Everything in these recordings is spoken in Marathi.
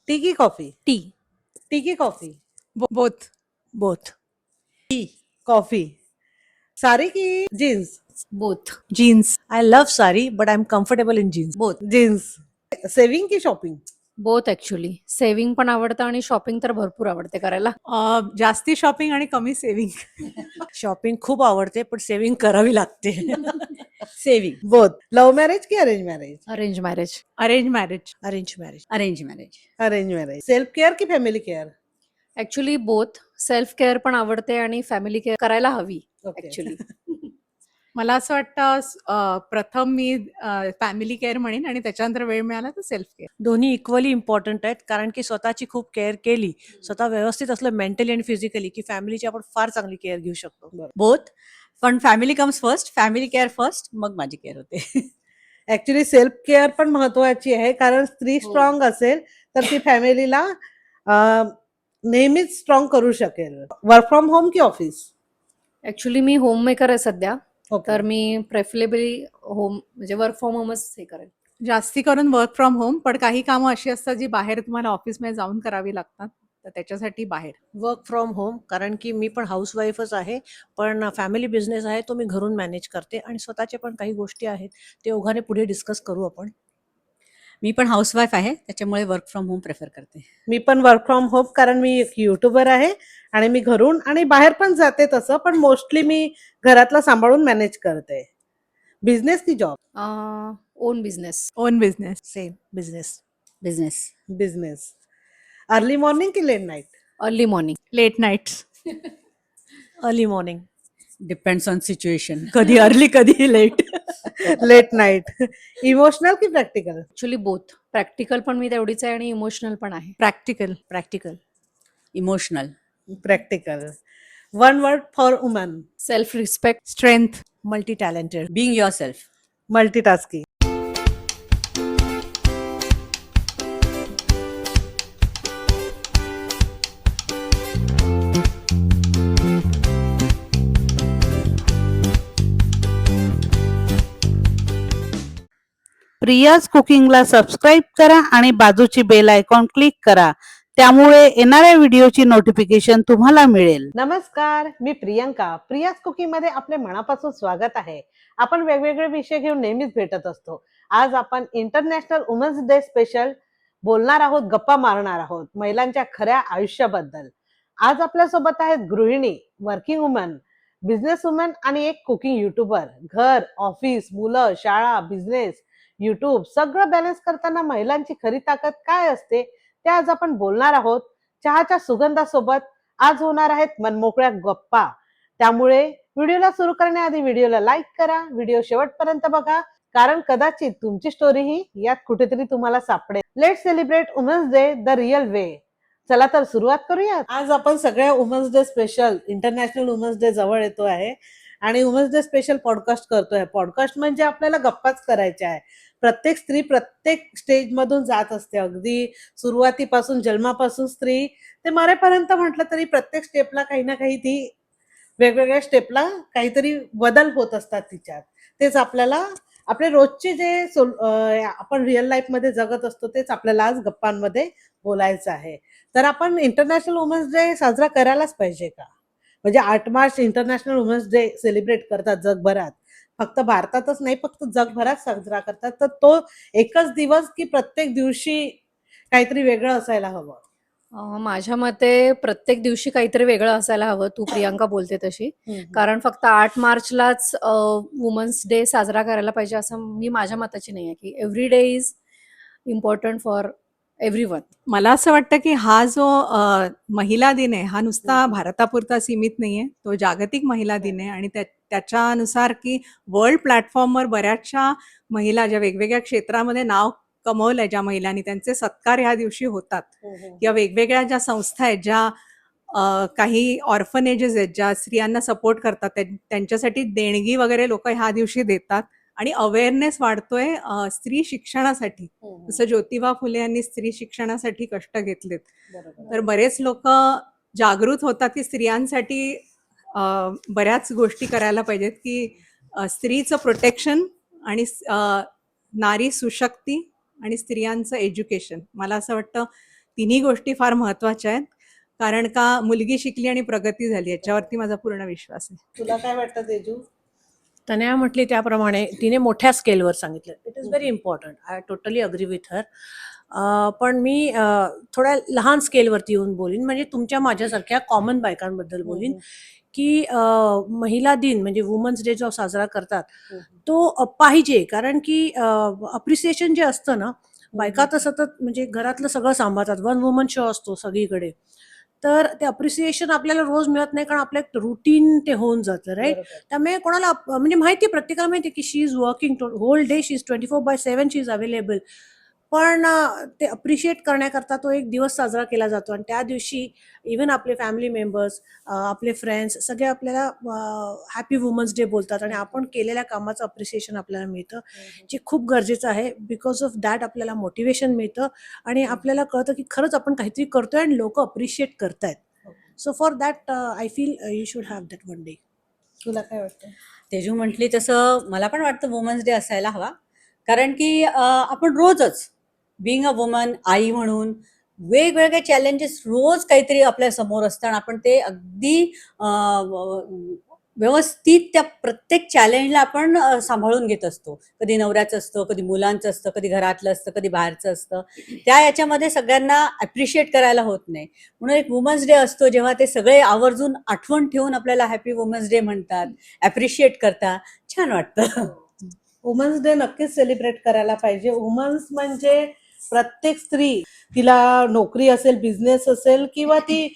टी की कॉफी? टी. टी की coffee? Both. Both. Tea coffee. Sari की jeans? Both. Jeans. I love sari, but I'm comfortable in jeans. Both. Jeans. Saving की शॉपिंग? Both actually. सेव्हिंग पण आवडतं आणि शॉपिंग तर भरपूर आवडते करायला. जास्ती शॉपिंग आणि कमी सेव्हिंग. शॉपिंग खूप आवडते, पण सेविंग करावी लागते. सेविंग. बोथ. लव्ह मॅरेज की arrange marriage? Arrange marriage. Arrange marriage. Arrange marriage. Arrange marriage. Arrange marriage. Self care की family care? Actually both. Self care पण आवडते आणि फॅमिली केअर करायला हवी ऍक्च्युली. मला असं वाटतं प्रथम मी फॅमिली केअर म्हणेन आणि त्याच्यानंतर वेळ मिळाला तर सेल्फ केअर. दोन्ही इक्वली इम्पॉर्टंट आहेत, कारण की स्वतःची खूप केअर केली, स्वतः व्यवस्थित असलं मेंटली आणि फिजिकली, की फॅमिलीची आपण फार चांगली केअर घेऊ शकतो. बोथ. पण family comes first. Family care first, मग माझी केअर होते. ऍक्च्युली सेल्फ केअर पण महत्वाची आहे, कारण स्त्री हो. स्ट्रॉंग असेल तर ती फॅमिलीला नेहमीच स्ट्रॉंग करू शकेल. वर्क फ्रॉम होम की ऑफिस? ऍक्च्युली मी होम मेकर आहे सध्या, ओके. तर मी प्रेफरेबली होम म्हणजे वर्क फ्रॉम होमच हे करेल. जास्ती करून वर्क फ्रॉम होम, पण काही कामं अशी असतात जी बाहेर तुम्हाला ऑफिसमध्ये जाऊन करावी लागतात, तर त्याच्यासाठी बाहेर. वर्क फ्रॉम होम, कारण की मी पण हाऊसवाईफच आहे, पण फॅमिली बिझनेस आहे तो मी घरून मॅनेज करते, आणि स्वतःचे पण काही गोष्टी आहेत ते ओघाने पुढे डिस्कस करू आपण. मी पण हाऊसवाईफ आहे, त्याच्यामुळे वर्क फ्रॉम होम प्रेफर करते. मी पण वर्क फ्रॉम होम, कारण मी एक युट्यूबर आहे आणि मी घरून आणि बाहेर पण जाते तसं, पण मोस्टली मी घरातलं सांभाळून मॅनेज करते. बिझनेस की job? Own business. Own business. Same business. Business. Business. Early morning की late night? Early morning. Late nights. Early morning. Depends on situation. कधी अर्ली कधी लेट. Late night. इमोशनल की प्रॅक्टिकल? Actually both. प्रॅक्टिकल पण मी तेवढीच आहे आणि इमोशनल पण आहे. Practical. Practical. Emotional. Practical. One word for woman? Self respect. Strength. Multi talented. Being yourself. Multitasking. Priya's कुकिंगला सबस्क्राईब करा आणि बाजूची बेल आयकॉन क्लिक करा, त्यामुळे येणाऱ्या व्हिडिओची नोटिफिकेशन तुम्हाला मिळेल. नमस्कार, मी प्रियंका. प्रियाज कुकिंग मध्ये आपले मनापासून स्वागत आहे. आपण वेगवेगळे विषय घेऊन नेहमीच भेटत असतो. आज आपण इंटरनॅशनल वुमन्स डे स्पेशल बोलणार आहोत, गप्पा मारणार आहोत महिलांच्या खऱ्या आयुष्याबद्दल. आज आपल्या सोबत आहेत गृहिणी, वर्किंग वुमन, बिझनेस वुमन आणि एक कुकिंग युट्यूबर. घर, ऑफिस, मुलं, शाळा, बिझनेस, युट्यूब सगळं बॅलन्स करताना महिलांची खरी ताकद काय असते ते आज आपण बोलणार आहोत. चहाच्या सुगंधासोबत आज होणार आहेत मनमोकळ्या गप्पा. त्यामुळे व्हिडिओला सुरू करण्याआधी व्हिडिओला लाईक करा, व्हिडिओ शेवटपर्यंत बघा, कारण कदाचित तुमची स्टोरी ही यात कुठेतरी तुम्हाला सापडेल. Let's celebrate women's day the real way. चला तर सुरुवात करूया. आज आपण सगळ्या women's day special, international women's day जवळ येतो आहे आणि वुमन्स डे स्पेशल पॉडकास्ट करतोय. पॉडकास्ट म्हणजे आपल्याला गप्पाच करायच्या आहे. प्रत्येक स्त्री प्रत्येक स्टेज मधून जात असते, अगदी सुरुवातीपासून, जन्मापासून स्त्री ते मरेपर्यंत म्हटलं तरी प्रत्येक स्टेपला काही ना काही ती वेगवेगळ्या स्टेपला काहीतरी बदल होत असतात तिच्यात. तेच आपल्याला आपले रोजचे जे आपण रिअल लाईफ मध्ये जगत असतो तेच आपल्याला आज गप्पांमध्ये बोलायचं आहे. तर आपण इंटरनॅशनल वुमन्स डे साजरा करायलाच पाहिजे का? म्हणजे 8 March international women's day celebrate करतात जगभरात, फक्त भारतातच नाही, फक्त जगभरात साजरा करतात. तर तो एकच दिवस की प्रत्येक दिवशी काहीतरी वेगळं असायला हवं? माझ्या मते प्रत्येक दिवशी काहीतरी वेगळं असायला हवं. तू प्रियांका बोलते तशी, कारण फक्त 8 मार्चलाच वुमन्स डे साजरा करायला पाहिजे असं मी माझ्या मताची नाही आहे, की every day is important for everyone. मला असं वाटतं की हा जो महिला दिन आहे हा नुसता भारतापुरता सीमित नाहीये, तो जागतिक महिला दिन आहे. आणि त्याच्यानुसार की वर्ल्ड प्लॅटफॉर्मवर बऱ्याचशा महिला ज्या वेगवेगळ्या क्षेत्रामध्ये नाव कमवलंय, ज्या महिलांनी, त्यांचे सत्कार ह्या दिवशी होतात. किंवा वेगवेगळ्या ज्या संस्था आहेत, ज्या काही ऑर्फनेजेस आहेत, ज्या स्त्रियांना सपोर्ट करतात, त्यांच्यासाठी देणगी वगैरे लोक ह्या दिवशी देतात. आणि अवेअरनेस वाढतोय स्त्री शिक्षणासाठी. जसं ज्योतिबा फुले यांनी स्त्री शिक्षणासाठी कष्ट घेतलेत, तर बरेच लोक जागृत होतात की स्त्रियांसाठी बऱ्याच गोष्टी करायला पाहिजेत, की स्त्रीचं प्रोटेक्शन आणि नारी सुशक्ती आणि स्त्रियांचं एज्युकेशन. मला असं वाटतं तिन्ही गोष्टी फार महत्वाच्या आहेत, कारण का मुलगी शिकली आणि प्रगती झाली याच्यावरती माझा पूर्ण विश्वास आहे. तुला काय वाटतं तेजू? तनया म्हटली त्याप्रमाणे तिने मोठ्या स्केलवर सांगितलं. It is very important. I totally agree with her. पण मी थोड्या लहान स्केलवरती येऊन बोलीन, म्हणजे तुमच्या माझ्यासारख्या कॉमन बायकांबद्दल बोलीन की महिला दिन म्हणजे वुमन्स डे जो साजरा करतात तो पाहिजे, कारण की अप्रिसिएशन जे असतं ना, बायका तर सतत म्हणजे घरातलं सगळं सांभाळतात, वन वुमन शो असतो सगळीकडे, तर ते अप्रिसिएशन आपल्याला रोज मिळत नाही, कारण आपलं एक रुटीन ते होऊन जातं, राईट. त्यामुळे कोणाला म्हणजे माहिती, प्रत्येकाला माहिती की she is working whole day, she is 24/7 she is available, पण ते अप्रिशिएट करण्याकरता तो एक दिवस साजरा केला जातो. आणि त्या दिवशी इव्हन आपले फॅमिली मेंबर्स, आपले फ्रेंड्स सगळे आपल्याला हॅपी वुमन्स डे बोलतात, आणि आपण केलेल्या कामाचं अप्रिसिएशन आपल्याला मिळतं, जे खूप गरजेचं आहे. बिकॉज ऑफ दॅट आपल्याला मोटिवेशन मिळतं, आणि आपल्याला कळतं की खरंच आपण काहीतरी करतोय आणि लोक अप्रिशिएट करतायत. So for that I feel you should have that one day. तुला काय वाटतं? तेजू म्हटली तसं मला पण वाटतं वुमन्स डे असायला हवा, कारण की आपण रोजच बिंग अ वुमन, आई म्हणून वेगवेगळे चॅलेंजेस रोज काहीतरी आपल्या समोर असतं, आणि आपण ते अगदी व्यवस्थित त्या प्रत्येक चॅलेंजला आपण सांभाळून घेत असतो. कधी नवऱ्याचं असतं, कधी मुलांचं असतं, कधी घरातलं असतं, कधी बाहेरचं असतं. त्या याच्यामध्ये सगळ्यांना ॲप्रिशिएट करायला होत नाही, म्हणून एक वुमन्स डे असतो जेव्हा ते सगळे आवर्जून आठवण ठेवून आपल्याला हॅपी वुमन्स डे म्हणतात, ॲप्रिशिएट करतात, छान वाटतं. वुमन्स डे नक्कीच सेलिब्रेट करायला पाहिजे. वुमन्स म्हणजे प्रत्येक स्त्री, तिला नोकरी असेल, बिझनेस असेल, किंवा ती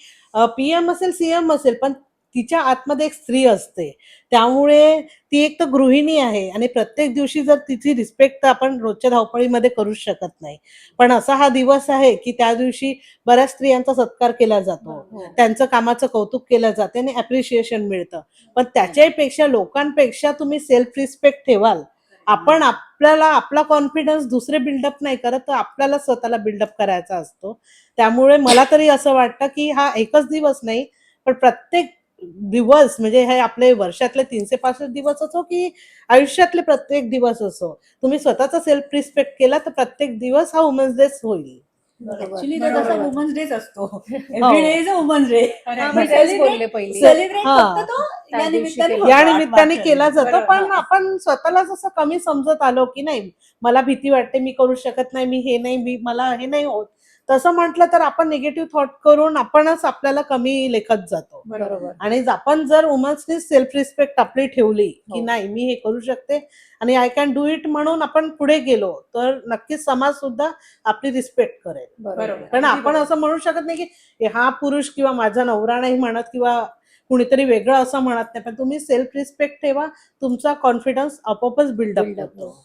PM असेल, CM असेल, पण तिच्या आतमध्ये एक स्त्री असते. त्यामुळे ती एक तर गृहिणी आहे, आणि प्रत्येक दिवशी जर तिची रिस्पेक्ट आपण रोजच्या धावपळीमध्ये करूच शकत नाही. पण असा हा दिवस आहे की त्या दिवशी बऱ्याच स्त्रियांचा सत्कार केला जातो, त्यांचं कामाचं कौतुक केलं जाते आणि अप्रिशिएशन मिळतं. पण त्याच्यापेक्षा लोकांपेक्षा तुम्ही सेल्फ रिस्पेक्ट ठेवाल. आपण आपल्याला आपला कॉन्फिडन्स दुसरे बिल्डअप नाही करत, तर आपल्याला स्वतःला बिल्डअप करायचा असतो. त्यामुळे मला तरी असं वाटतं की हा एकच दिवस नाही, पण प्रत्येक दिवस, म्हणजे हे आपले वर्षातले 365 दिवस असो की आयुष्यातले प्रत्येक दिवस असो, तुम्ही स्वतःचा सेल्फ रिस्पेक्ट केला तर प्रत्येक दिवस हा वुमन्स डे होईल. ऍक्च्युली तर तसा वुमन्स डेच असतो. Every day is a women's day. मी तेच बोलले पहिली. सेलिब्रेट हा. फक्त तो त्या या दिवशी निमित्ताने केला. होतो, या 8 निमित्ताने मार्च केला जातो. बरोबर, पण हा. आपण स्वतःला जसं कमी समजत आलो की नाही, मला भीती वाटते, मी करू शकत नाही, मी हे नाही, मला हे नाही होत, तसं म्हटलं तर आपण निगेटिव्ह थॉट करून आपणच आपल्याला कमी लेखत जातो. बरोबर. आणि आपण जर वुमन्सनी सेल्फ रिस्पेक्ट आपली ठेवली की नाही, मी हे करू शकते आणि आय कॅन डू इट, म्हणून आपण पुढे गेलो तर नक्कीच समाज सुद्धा आपली रिस्पेक्ट करेल. बरोबर. पण आपण असं म्हणू शकत नाही की हा पुरुष किंवा माझा नवरा नाही म्हणत, किंवा कुणीतरी वेगळं असं म्हणत नाही. पण तुम्ही सेल्फ रिस्पेक्ट ठेवा, तुमचा कॉन्फिडन्स आपोआपच बिल्डअप होतो.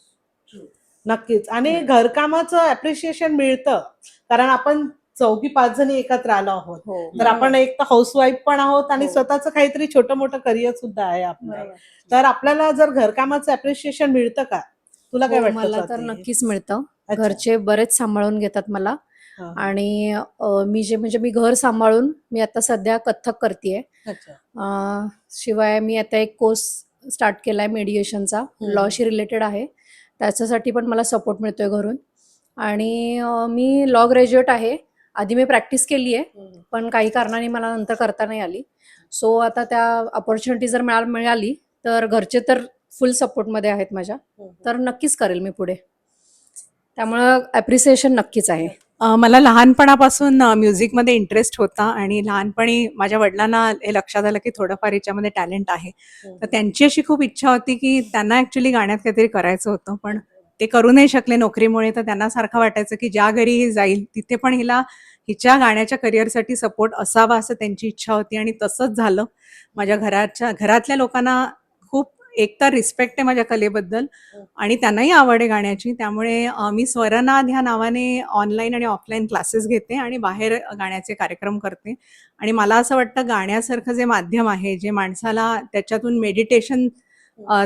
नक्कीच. आणि घरकामाचं अप्रिशिएशन मिळतं, कारण आपण 4-5 जणी एकत्र आलो आहोत, हो. तर आपण एक तर हाऊसवाईफ पण आहोत आणि हो. स्वतःचं काहीतरी छोटं मोठं करिअर सुद्धा आहे आपलं. तर आपल्याला जर घरकामाचं अप्रिशिएशन मिळतं का? तुला काय हो, वाटतं मला तर स्वाती? नक्कीच मिळतं. अच्छा. घरचे बरेच सांभाळून घेतात मला. हा. आणि मी घर सांभाळून मी आता सध्या कथ्थक करतेय. अच्छा. शिवाय मी आता एक कोर्स स्टार्ट केलाय मेडिएशनचा, लॉशी रिलेटेड आहे. त्याच्यासाठी पण मला सपोर्ट मिळतोय घरून. आणि मी लॉ ग्रॅज्युएट आहे. आधी मी प्रॅक्टिस केली आहे, पण काही कारणाने मला नंतर करता नाही आली. सो आता त्या अपॉर्च्युनिटी जर मिळाली तर घरचे तर फुल सपोर्टमध्ये आहेत माझ्या, तर नक्कीच करेल मी पुढे. त्यामुळं ॲप्रिसिएशन नक्कीच आहे. मला लहानपणापासून म्युझिकमध्ये इंटरेस्ट होता, आणि लहानपणी माझ्या वडिलांना हे लक्षात आलं की थोडंफार याच्यामध्ये टॅलेंट आहे. तर त्यांची अशी खूप इच्छा होती की त्यांना ॲक्च्युली गाण्यात काहीतरी करायचं होतं, पण ते करू नाही शकले नोकरीमुळे. तर त्यांना सारखं वाटायचं की ज्या घरी ही जाईल तिथे पण हिच्या गाण्याच्या करिअरसाठी सपोर्ट असावा, असं त्यांची इच्छा होती, आणि तसंच झालं. माझ्या घरातल्या लोकांना खूप एकतर रिस्पेक्ट आहे माझ्या कलेबद्दल, आणि त्यांनाही आवड आहे गाण्याची. त्यामुळे मी स्वरनाद ह्या नावाने ऑनलाईन आणि ऑफलाईन क्लासेस घेते आणि बाहेर गाण्याचे कार्यक्रम करते. आणि मला असं वाटतं गाण्यासारखं जे माध्यम आहे, जे माणसाला त्याच्यातून मेडिटेशन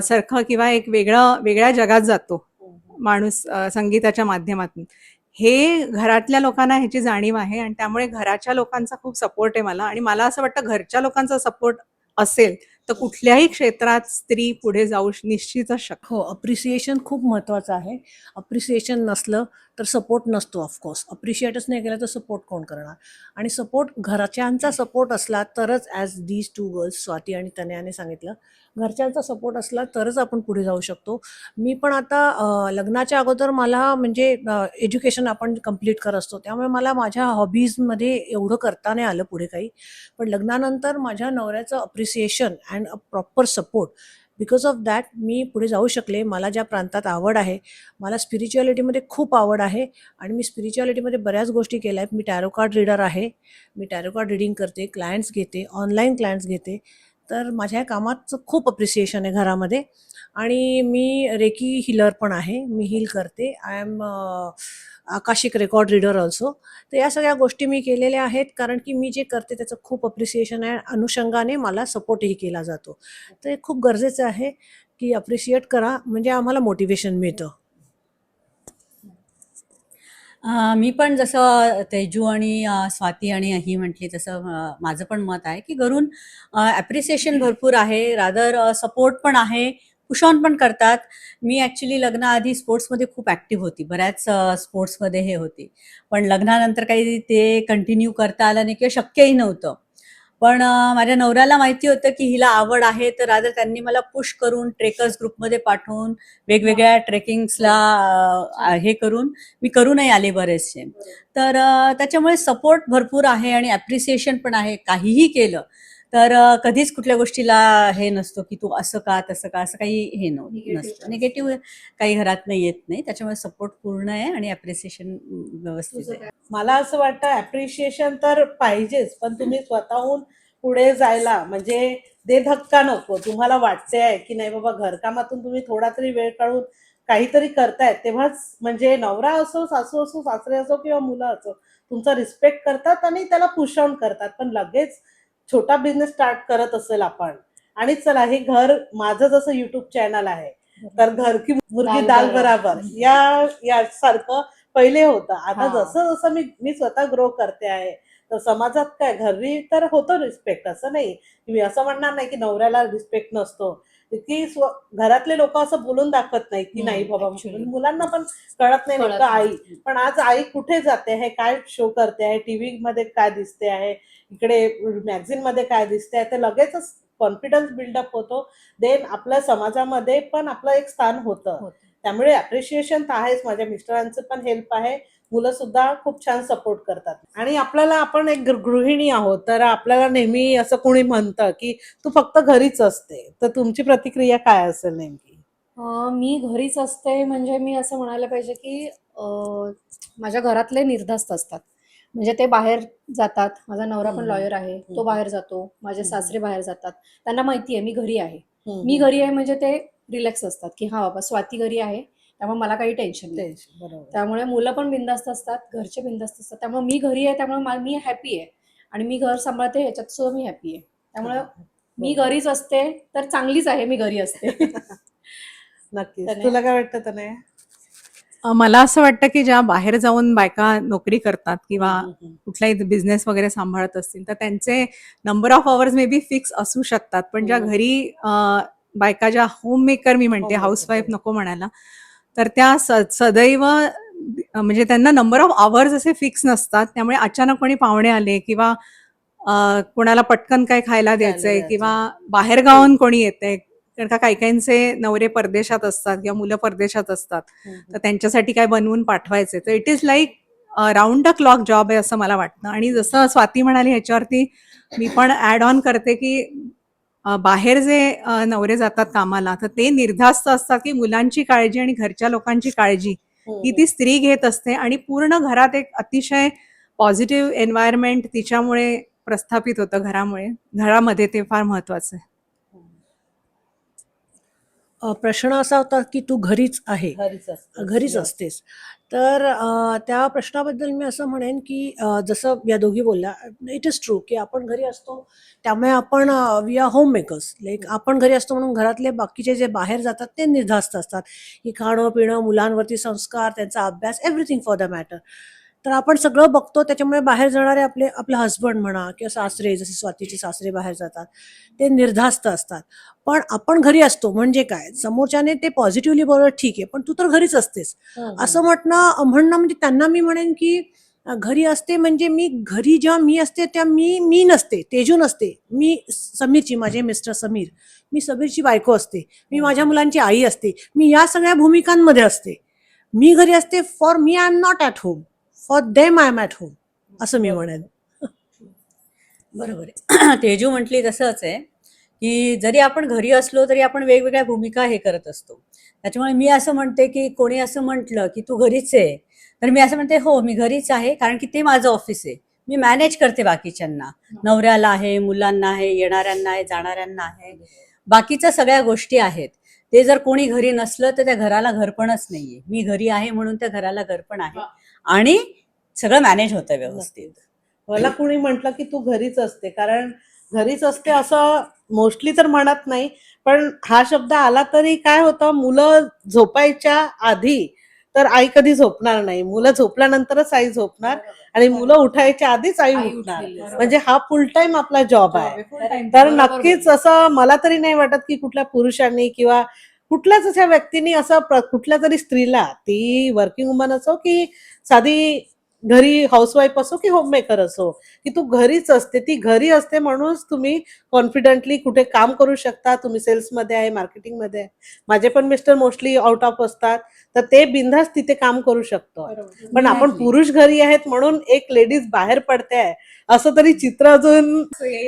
सारखं किंवा एक वेगळ्या जगात जातो माणूस संगीताच्या माध्यमातून, हे घरातल्या लोकांना ह्याची जाणीव आहे. आणि त्यामुळे घराच्या लोकांचा खूप सपोर्ट आहे मला. आणि मला असं वाटतं घरच्या लोकांचा सपोर्ट असेल तर कुठल्याही क्षेत्रात स्त्री पुढे जाऊ निश्चितच शकते. हो, अप्रिसिएशन खूप महत्त्वाचं आहे. अप्रिसिएशन नसलं तर सपोर्ट नसतो ऑफकोर्स. अप्रिशिएटच नाही केलं तर सपोर्ट कोण करणार? आणि सपोर्ट घरच्यांचा सपोर्ट असला तरच, ॲज दीज 2 गर्ल्स स्वाती आणि तनयाने सांगितलं, घरच्यांचा सपोर्ट असला तरच आपण पुढे जाऊ शकतो. मी पण आता लग्नाच्या अगोदर मला म्हणजे एज्युकेशन आपण कंप्लीट करत असतो, त्यामुळे मला माझ्या हॉबीजमध्ये एवढं करता नाही आलं पुढे काही. पण लग्नानंतर माझ्या नवऱ्याचं appreciation and a proper support, because of that मी पुढे जाऊ शकले. मला ज्या प्रांतात आवड आहे, मला स्पिरिच्युअलिटीमध्ये खूप आवड आहे आणि मी स्पिरिच्युअलिटीमध्ये बऱ्याच गोष्टी केल्या आहेत. मी टॅरो कार्ड रीडर आहे. मी टॅरो कार्ड रीडिंग करते, क्लायंट्स घेते, ऑनलाईन क्लायंट्स घेते. तर माझ्या ह्या कामाचं खूप अप्रिसिएशन आहे घरामध्ये. आणि मी रेकी हिलर पण आहे. मी हील करते. I am akashic record reader also. तर या सगळ्या गोष्टी मी केलेल्या आहेत, कारण की मी जे करते त्याचं खूप अप्रिसिएशन आहे. अनुषंगाने मला सपोर्टही केला जातो. तर हे खूप गरजेचं आहे की अप्रिशिएट करा, म्हणजे आम्हाला मोटिवेशन मिळतं. मी पण जसं तेजू आणि स्वाती आणि ही म्हटली तसं माझं पण मत आहे की घरून ॲप्रिसिएशन भरपूर आहे, रादर सपोर्ट पण आहे, पुश ऑन पण करतात. मी ॲक्च्युली लग्नाआधी स्पोर्ट्समध्ये खूप ॲक्टिव्ह होती, बऱ्याच स्पोर्ट्समध्ये हे होती. पण लग्नानंतर काही ते कंटिन्यू करता आलं नाही किंवा शक्यही नव्हतं. पण माझ्या नवऱ्याला माहिती होतं की हिला आवड आहे, तर रादर त्यांनी मला पुश करून ट्रेकर्स ग्रुपमध्ये पाठवून वेगवेगळ्या ट्रेकिंग्सला हे करून मी करूनही आले बरेचसे. तर त्याच्यामुळे सपोर्ट भरपूर आहे आणि ॲप्रिसिएशन पण आहे. काहीही केलं तर कधीच कुठल्या गोष्टीला हे नसतो की तू असं का तसं का, असं काही हे नसतं. निगेटिव्ह काही घरात येत नाही. त्याच्यामुळे सपोर्ट पूर्ण आहे आणि ॲप्रिसिएशन व्यवस्थित आहे. मला असं वाटतं ॲप्रिशिएशन तर पाहिजेच, पण तुम्ही स्वतःहून पुढे जायला म्हणजे दे धक्का नको. तुम्हाला वाटते आहे की नाही बाबा घरकामातून तुम्ही थोडा तरी वेळ काढून काहीतरी करतायत, तेव्हाच म्हणजे नवरा असो, सासू असो, सासरे असो किंवा मुलं असो, तुमचा रिस्पेक्ट करतात आणि त्याला पुश ऑन करतात. पण लगेच छोटा बिझनेस स्टार्ट करत असेल आपण आणि चला हे घर माझं जसं युट्यूब चॅनल आहे, तर घर की मुर्गी दाल बराबर या सारखं पहिले होतं. आता जसं जसं मी स्वतः ग्रो करते आहे, तर समाजात काय घरी तर होतो रिस्पेक्ट, असं नाही. मी असं म्हणणार नाही की नवऱ्याला रिस्पेक्ट नसतो, की घरातले लोक असं बोलून दाखवत नाहीत की नाही बाबा. actually. मुलांना पण कळत नाही नेमकं आई. पण आज आई कुठे जाते आहे, काय शो करते आहे, टीव्ही मध्ये काय दिसते आहे, इकडे मॅगझिन मध्ये काय दिसते आहे, तर लगेचच कॉन्फिडन्स बिल्डअप होतो. देन आपल्या समाजामध्ये पण आपलं एक स्थान होतं. त्यामुळे अप्रिशिएशन तर आहेच. माझ्या मिस्टरांचं पण हेल्प आहे. मुलं सुद्धा खूप छान सपोर्ट करतात. आणि आपल्याला आपण एक गृहिणी आहोत, तर आपल्याला नेहमी असं कोणी म्हणतं की तू फक्त घरीच असते, तर तुमची प्रतिक्रिया काय असेल नेमकी? मी घरीच असते म्हणजे मी असं म्हणायला पाहिजे की माझ्या घरातले निर्धास्त असतात. म्हणजे ते बाहेर जातात. माझा नवरा पण लॉयर आहे. तो बाहेर जातो. माझे सासरे बाहेर जातात. त्यांना माहिती आहे मी घरी आहे. मी घरी आहे म्हणजे ते रिलॅक्स असतात की हा बाबा स्वाती घरी आहे, त्यामुळे मला काही टेन्शन नाही. बरोबर. त्यामुळे मुलं पण बिंदास्त असतात, घरचे बिंदास्त असतात. त्यामुळे मी घरी आहे, त्यामुळे मी हॅपी आहे आणि मी घर सांभाळते ह्याच्यात सुद्धा मी हॅपी आहे. त्यामुळे मी घरीच असते तर चांगलीच आहे मी घरी असते. नक्कीच. तनया? तुला काय वाटतं तनया? मला असं वाटतं की ज्या बाहेर जाऊन बायका नोकरी करतात किंवा कुठलाही बिझनेस वगैरे सांभाळत असतील तर त्यांचे number of hours may be fix असू शकतात. पण ज्या घरी बायका ज्या होम मेकर मी म्हणते, Homemaker, हाऊसवाईफ हो. नको म्हणायला, तर त्या सदैव म्हणजे त्यांना नंबर ऑफ आवर्स असे फिक्स नसतात. त्यामुळे अचानक कोणी पाहुणे आले किंवा कोणाला पटकन काय खायला द्यायचंय द्यायचं. किंवा बाहेर गावाहून कोणी येतंय, कारण का काही काहींचे नवरे परदेशात असतात किंवा मुलं परदेशात असतात, तर त्यांच्यासाठी काय बनवून पाठवायचे. तर it is like round the clock job आहे असं मला वाटतं. आणि जसं स्वाती म्हणाली ह्याच्यावरती मी पण ऍड ऑन करते की बाहेर जे नवरे जातात कामाला, तर ते निर्धास्त असतात की मुलांची काळजी आणि घरच्या लोकांची काळजी ही ती स्त्री घेत असते आणि पूर्ण घरात एक अतिशय पॉझिटिव्ह एन्व्हायरमेंट तिच्यामुळे प्रस्थापित होतं घरामध्ये. ते फार महत्वाचं आहे. प्रश्न असा होता की तू घरीच आहे, घरीच Yes. असतेस. तर त्या प्रश्नाबद्दल मी असं म्हणेन की जसं या दोघी बोलल्या, इट इज ट्रू की आपण घरी असतो, त्यामुळे आपण we are home makers. Like आपण घरी असतो म्हणून घरातले बाकीचे जे बाहेर जातात ते निर्धास्त असतात, की खाणं पिणं, मुलांवरती संस्कार, त्यांचा अभ्यास, एव्हरीथिंग फॉर द मॅटर. तर आपण सगळं बघतो. त्याच्यामुळे बाहेर जाणारे आपले हसबंड म्हणा किंवा सासरे, जसे स्वातीचे सासरे बाहेर जातात, ते निर्धास्त असतात. पण आपण घरी असतो म्हणजे काय, समोरच्याने ते पॉझिटिव्हली बोललं ठीक आहे, पण तू तर घरीच असतेस असं म्हणणं म्हणजे त्यांना मी म्हणेन की घरी असते म्हणजे मी घरी जेव्हा मी असते तेव्हा मी नसते, तेजू नसते, मी समीरची, माझे मिस्टर समीर, मी समीरची बायको असते, मी माझ्या मुलांची आई असते, मी या सगळ्या भूमिकांमध्ये असते. मी घरी असते for me I am not at home, for them I am at home, असं मी म्हणेन. बरोबर आहे. तेजू म्हटली तसंच आहे, की जरी आपण घरी असलो तरी आपण वेगवेगळ्या भूमिका हे करत असतो. त्याच्यामुळे मी असं म्हणते, की कोणी असं म्हटलं, की "तू घरीच आहे." तर मी असं म्हणते, "हो, मी घरीच आहे, कारण की ते माझं ऑफिस आहे. मी मॅनेज करते बाकीच्यांना. नवऱ्याला आहे, मुलांना आहे, येणाऱ्यांना आहे, जाणाऱ्यांना आहे. बाकीच्या सगळ्या गोष्टी आहेत. ते जर कोणी घरी नसलं तर त्या घराला घरपणच नाहीये. मी घरी आहे म्हणून त्या घराला घरपण आहे आणि सगळं मॅनेज होतं व्यवस्थित." मला कुणी म्हटलं की तू घरीच असते, कारण घरीच असते असं मोस्टली तर म्हणत नाही, पण हा शब्द आला तरी काय होतं, मुलं झोपायच्या आधी तर आई कधी झोपणार नाही, मुलं झोपल्यानंतरच आई झोपणार आणि मुलं उठायच्या आधीच आई उठणार. म्हणजे हा फुल टाइम आपला जॉब आहे. तर नक्कीच असं मला तरी नाही वाटत की कुठल्या पुरुषांनी किंवा कुठल्याच अशा व्यक्तींनी असं कुठल्या तरी स्त्रीला, ती वर्किंग वुमन असो की साधी घरी हाऊसवाईफ असो की होममेकर असो, की तू घरीच असते, ती घरी असते म्हणूनच तुम्ही कॉन्फिडंटली कुठे काम करू शकता. तुम्ही सेल्समध्ये आहे, मार्केटिंगमध्ये आहे. माझे पण मिस्टर मोस्टली आउट ऑफ असतात, तर ते बिनधास्त तिथे काम करू शकतो. पण आपण पुरुष घरी आहेत म्हणून एक लेडीज बाहेर पडते आहे असं तरी चित्र अजून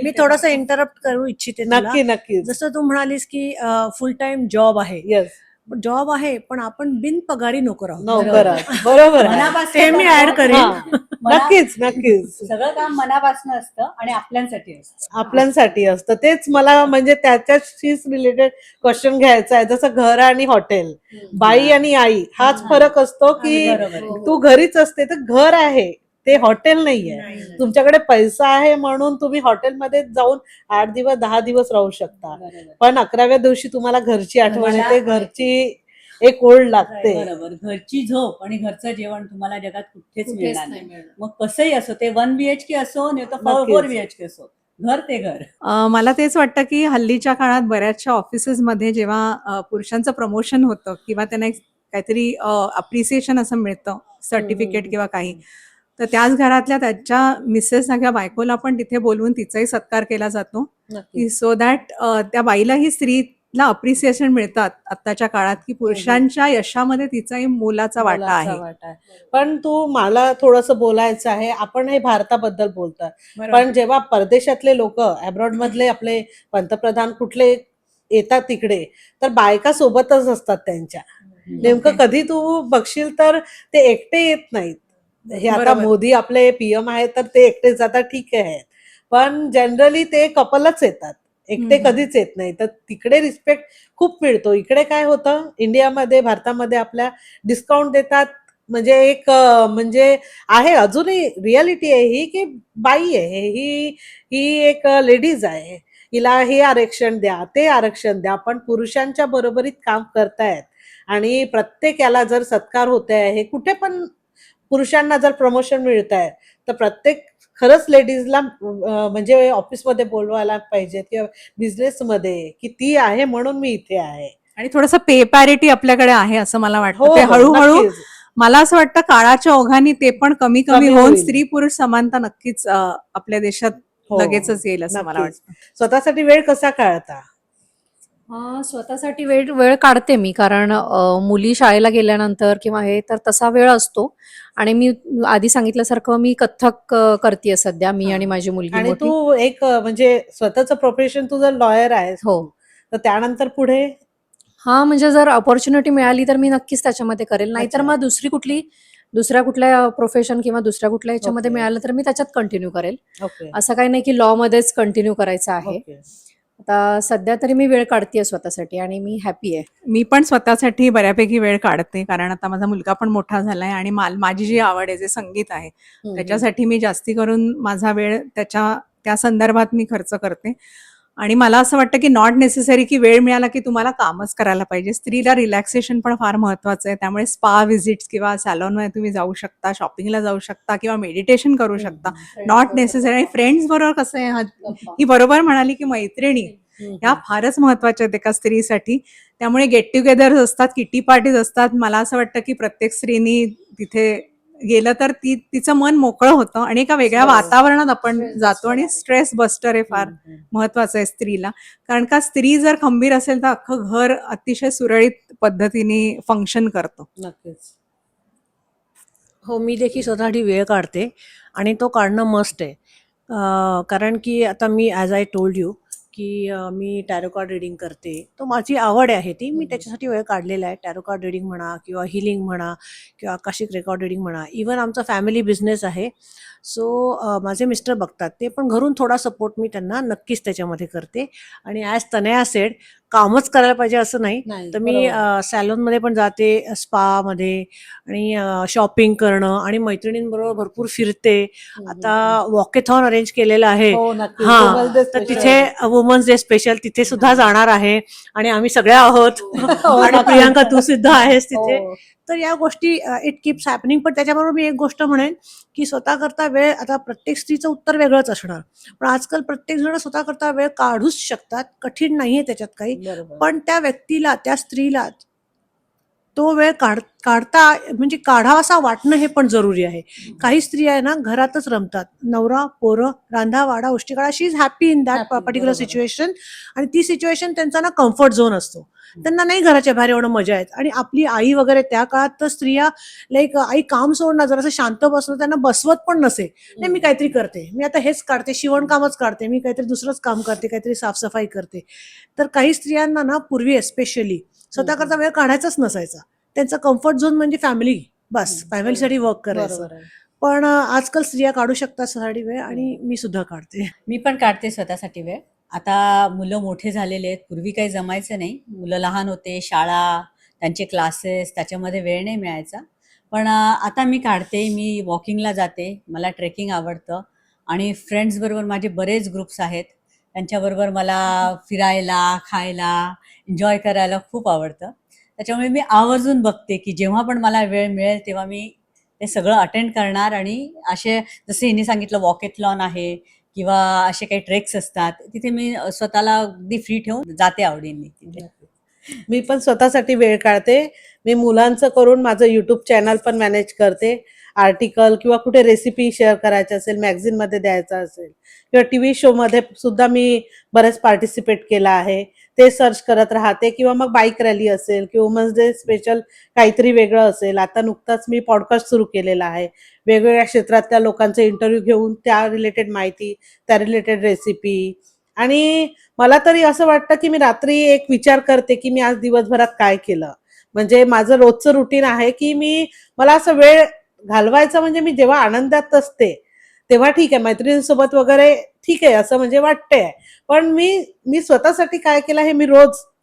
मी थोडंसं इंटरप्ट करू इच्छिते तुला. नक्की नक्कीच. जसं तू म्हणालीस की फुल टाइम जॉब आहे, येस, जॉब आहे, पण आपण बिनपगारी नोकर आहोत. नोकर आहोत. बरोबर आहे. मनापासून ते मी करतो. ऍड करेन. हा, नक्कीच नक्कीच सगळं काम मनापासून असतं आणि आपल्यांसाठी असतं. आपल्यासाठी असतं. तेच मला म्हणजे त्याच्याशीच रिलेटेड क्वेश्चन घ्यायचा आहे. जसं घर आणि हॉटेल, बाई आणि आई हाच फरक असतो की बरोबर आहे. तू घरीच असते तर घर आहे, ते हॉटेल नाहीये. तुमच्याकडे पैसा आहे म्हणून तुम्ही हॉटेलमध्ये जाऊन 8 दिवस 10 दिवस राहू शकता, बरोबर. पण 11व्या दिवशी तुम्हाला घरची आठवण मला- येते, घरची एक ओढ लागते. बरोबर. घरची झोप आणि घरचं जेवण तुम्हाला जगात कुठेच कुठेच मिळणार नाही नाही. मिळणार. मग कसंही असो, ते 1 BHK असो नाही तर नक्कीच. 4 BHK असो, घर ते घर. मला तेच वाटतं की हल्लीच्या काळात बऱ्याचशा ऑफिसेसमध्ये जेव्हा पुरुषांचं प्रमोशन होतं किंवा त्यांना एक काहीतरी अप्रिसिएशन असं मिळतं, सर्टिफिकेट किंवा काही, तर त्याच घरातल्या त्याच्या मिसेसना किंवा बायकोला पण तिथे बोलवून तिचाही सत्कार केला जातो, की सो दॅट त्या बाईलाही स्त्रीला अप्रिसिएशन मिळतात आत्ताच्या काळात, की पुरुषांच्या यशामध्ये तिचाही मोलाचा वाटा मोलाचा आहे. वाटा आहे. पण तू मला थोडंसं बोलायचं आहे. आपण हे भारताबद्दल बोलतोय, पण जेव्हा परदेशातले लोक, अब्रॉड मधले आपले पंतप्रधान कुठले येतात तिकडे, तर बायका सोबतच असतात त्यांच्या. नेमकं कधी तू बघशील तर ते एकटे येत नाहीत. हे आता बरोबर. मोदी आपले पीएम आहेत तर ते एकटे जातात, ठीक आहे, पण जनरली ते कपलच येतात, एकटे कधीच येत नाही. तर तिकडे रिस्पेक्ट खूप मिळतो. इकडे काय होतं, इंडियामध्ये, भारतामध्ये आपल्या डिस्काउंट देतात. म्हणजे एक म्हणजे आहे, अजूनही रियालिटी आहे ही, की बाई आहे ही, ही एक लेडीज आहे, हिला हे आरक्षण द्या, ते आरक्षण द्या. पण पुरुषांच्या बरोबरीत काम करतायत आणि प्रत्येक याला जर सत्कार होत आहे, कुठे पण पुरुषांना जर प्रमोशन मिळत आहे, तर प्रत्येक खरंच लेडीजला म्हणजे ऑफिसमध्ये बोलवायला पाहिजे किंवा बिझनेसमध्ये, की ती आहे म्हणून मी इथे आहे. आणि थोडंसं पे पॅरिटी आपल्याकडे आहे असं मला हो, वाटतं. ते हो, हळूहळू नक्कीच. मला असं वाटतं काळाच्या ओघाने ते पण कमी कमी कमी होऊन होईल. स्त्री पुरुष समानता नक्कीच आपल्या देशात हो, लगेचच येईल असं मला नक्कीच. वाटतं. स्वतःसाठी वेळ कसा काढता? स्वतःसाठी वेळ वेळ काढते मी, कारण मुली शाळेला गेल्यानंतर किंवा हे तर तसा वेळ असतो. आणि मी आधी सांगितल्यासारखं मी कथ्थक करतेय सध्या, मी हा. आणि माझी मुलगी आणि मोठी. तू एक म्हणजे स्वतःचं प्रोफेशन तुझं लॉयर आहेस, हो. तर त्यानंतर पुढे हा, म्हणजे जर अपॉर्च्युनिटी मिळाली तर मी नक्कीच त्याच्यामध्ये करेल, नाहीतर अच्छा. मग दुसऱ्या कुठल्या प्रोफेशन किंवा दुसऱ्या कुठल्या ह्याच्यामध्ये ओके. मिळालं तर मी त्याच्यात कंटिन्यू करेल. ओके असं काही नाही की लॉ मध्येच कंटिन्यू करायचं आहे. ओके. आता सध्या तरी मी वेळ काढतेय स्वतःसाठी आणि मी हॅपी आहे. मी पण स्वतःसाठी बऱ्यापैकी वेळ काढते, कारण आता माझा मुलगा पण मोठा झालाय आणि माझी जी आवड आहे, जे संगीत आहे, त्याच्यासाठी मी जास्ती करून माझा वेळ त्या संदर्भात मी खर्च करते. आणि मला असं वाटतं की नॉट नेसेसरी की वेळ मिळाला की तुम्हाला कामच करायला पाहिजे. स्त्रीला रिलॅक्सेशन पण फार महत्वाचं आहे. त्यामुळे स्पा व्हिजिट्स किंवा सॅलॉनमध्ये तुम्ही जाऊ शकता, शॉपिंगला जाऊ शकता किंवा मेडिटेशन करू शकता. Not necessary. आणि फ्रेंड्स बरोबर कसं आहे, ही बरोबर म्हणाली की मैत्रिणी ह्या फारच महत्वाच्या आहेत एका स्त्रीसाठी. त्यामुळे गेट टुगेदर असतात, किटी पार्टीज असतात. मला असं वाटतं की प्रत्येक स्त्रीनी तिथे गेलं तर तिचं मन मोकळं होतं आणि एका वेगळ्या बरोबर. वातावरणात आपण Stress जातो. buster आणि आहे. स्ट्रेस बस्टर आहे फार महत्वाचं आहे स्त्रीला. कारण का स्त्री जर खंबीर असेल तर अख्खं घर अतिशय सुरळीत पद्धतीने फंक्शन करतं. नक्कीच. हो, मी देखील स्वतःसाठी वेळ काढते आणि तो काढणं मस्ट आहे. कारण की आता मी ॲज आय टोल्ड यू की मी टॅरो कार्ड रीडिंग करते. तो माझी आवड आहे ती. मी त्याच्यासाठी वेळ काढलेला आहे. टॅरो कार्ड रीडिंग म्हणा किंवा हीलिंग म्हणा किंवा आकाशिक रेकॉर्ड रीडिंग म्हणा. इव्हन आमचा फॅमिली बिझनेस आहे. सो माझे मिस्टर बघतात ते, पण घरून थोडा सपोर्ट मी त्यांना नक्कीच त्याच्यामध्ये करते. आणि ॲज तनया सेड, कामच करायला पाहिजे असं नाही. नाही, तर मी बरोबर. सॅलूनमध्ये पण जाते, स्पामध्ये आणि शॉपिंग करणं आणि मैत्रिणींबरोबर भरपूर फिरते. आता वॉकेथॉन अरेंज केलेलं आहे. हो, नक्कीच. हां, वुमन्स डे तर स्पेशल. तिथे वुमन्स डे स्पेशल तिथे सुद्धा हां. जाणार आहे आणि आम्ही सगळ्या आहोत. हो, आणि नक्कीच. प्रियांका तू सुद्धा आहेस तिथे. हो. तर या गोष्टी इट कीप्स हॅपनिंग. पण त्याच्याबरोबर मी एक गोष्ट म्हणेन की स्वतःकरता वेळ, आता प्रत्येक स्त्रीचं उत्तर वेगळंच असणार. पण आजकाल प्रत्येक जण स्वतःकरता वेळ काढूच शकतात. कठीण नाहीये त्याच्यात काही. बरोबर. पण त्या व्यक्तीला, त्या स्त्रीला तो वेळ काढता म्हणजे काढावासा वाटणं हे पण जरुरी आहे. काही स्त्रिया आहे ना घरातच रमतात. नवरा, पोरं, रांधा वाढा, उष्टी काढा. She is happy in that Happy, particular बरोबर. सिच्युएशन. आणि ती सिच्युएशन त्यांचा ना कम्फर्ट झोन असतो. त्यांना नाही घराच्या बाहेर एवढं मजा येत. आणि आपली आई वगैरे त्या काळात तर स्त्रिया लाईक आई काम सोडणार, जरासं शांत बसलं त्यांना बसवत पण नसे. नाही, मी काहीतरी करते, मी आता हेच काढते, शिवणकामच काढते, मी काहीतरी दुसरंच काम करते, काहीतरी साफसफाई करते. तर काही स्त्रियांना ना पूर्वी एस्पेशली स्वतःकरता वेळ काढायचाच नसायचा. त्यांचा कम्फर्ट झोन म्हणजे फॅमिली, बस फॅमिलीसाठी वर्क करायचं. बरोबर आहे. पण आजकाल स्त्रिया काढू शकतात स्वतःसाठी वेळ आणि मी सुद्धा काढते. मी पण काढते स्वतःसाठी वेळ. आता मुलं मोठे झालेले आहेत. पूर्वी काही जमायचं नाही. मुलं लहान होते, शाळा, त्यांचे क्लासेस, त्याच्यामध्ये वेळ नाही मिळायचा. पण आता मी काढते. मी वॉकिंगला जाते. मला ट्रेकिंग आवडतं आणि फ्रेंड्सबरोबर माझे बरेच ग्रुप्स आहेत. त्यांच्याबरोबर मला फिरायला, खायला, एन्जॉय करायला खूप आवडतं. त्याच्यामुळे मी आवर्जून बघते की जेव्हा पण मला वेळ मिळेल तेव्हा मी ते सगळं अटेंड करणार. आणि असे जसं हिने सांगितलं वॉकेथलॉन आहे किंवा असे काही ट्रेक्स असतात, तिथे मी स्वतःला अगदी फ्री ठेवून जाते आवडीने तिथे. मी पण स्वतःसाठी वेळ काढते. मी मुलांचं करून माझं YouTube चॅनल पण मॅनेज करते. आर्टिकल किंवा कुठे रेसिपी शेअर करायची असेल, मॅगझिनमध्ये द्यायचं असेल किंवा टीव्ही शोमध्ये सुद्धा मी बरेच पार्टिसिपेट केला आहे. ते सर्च करत राहते किंवा मग बाईक रॅली असेल किंवा वुमन्स डे स्पेशल काहीतरी वेगळं असेल. आता नुकताच मी पॉडकास्ट सुरू केलेला आहे. वेगवेगळ्या क्षेत्रातल्या लोकांचे इंटरव्ह्यू घेऊन त्या रिलेटेड माहिती, त्या रिलेटेड रेसिपी. आणि मला तरी असं वाटतं की मी रात्री एक विचार करते की मी आज दिवसभरात काय केलं. म्हणजे माझं रोजचं रुटीन आहे की मला असं वेळ घालवायचा म्हणजे मी जेव्हा आनंदात असते तेव्हा ठीक आहे, मैत्रिणींसोबत वगैरे ठीक आहे असं म्हणजे वाटतंय. पण मी स्वतःसाठी काय केलं हे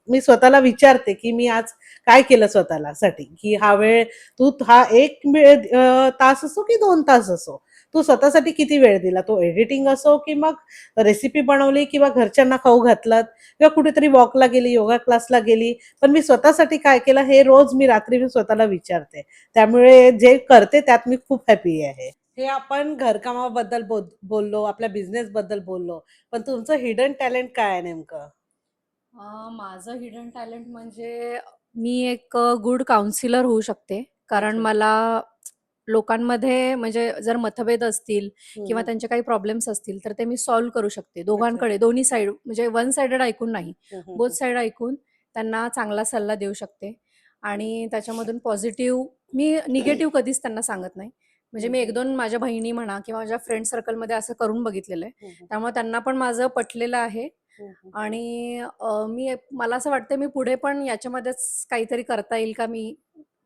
मी स्वतःला विचारते की मी आज काय केलं स्वतःला साठी, की हा वेळ हा एक तास असो की 2 तास असो, तू स्वतःसाठी किती वेळ दिला. तो एडिटिंग असो की मग रेसिपी बनवली किंवा घरच्यांना खाऊ घातलं किंवा कुठेतरी वॉकला गेली, योगा क्लासला गेली. पण मी स्वतःसाठी काय केलं हे रोज मी रात्री मी स्वतःला विचारते. त्यामुळे जे करते त्यात मी खूप हॅपी आहे. हे आपण घरकामाबद्दल बोललो, आपल्या बिझनेस बद्दल बोललो. पण तुमचं हिडन टॅलेंट काय आहे नेमकं? माझं हिडन टॅलेंट म्हणजे मी एक गुड काउन्सिलर होऊ शकते. कारण अच्छा. मला लोकांमध्ये म्हणजे जर मतभेद असतील किंवा हम्म. त्यांचे काही प्रॉब्लेम्स असतील तर ते मी सॉल्व्ह करू शकते. दोघांकडे, दोन्ही साईड, म्हणजे वन साइडेड ऐकून नाही, बोथ साइड ऐकून त्यांना चांगला सल्ला देऊ शकते. आणि त्याच्यामधून पॉझिटिव्ह, मी निगेटिव्ह कधीच त्यांना सांगत नाही. म्हणजे मी 1-2 माझ्या बहिणी म्हणा किंवा माझ्या फ्रेंड सर्कलमध्ये असं करून बघितलेलं आहे. त्यामुळे त्यांना पण माझं पटलेलं आहे. आणि मला असं वाटतं मी पुढे पण याच्यामध्येच काहीतरी करता येईल का, मी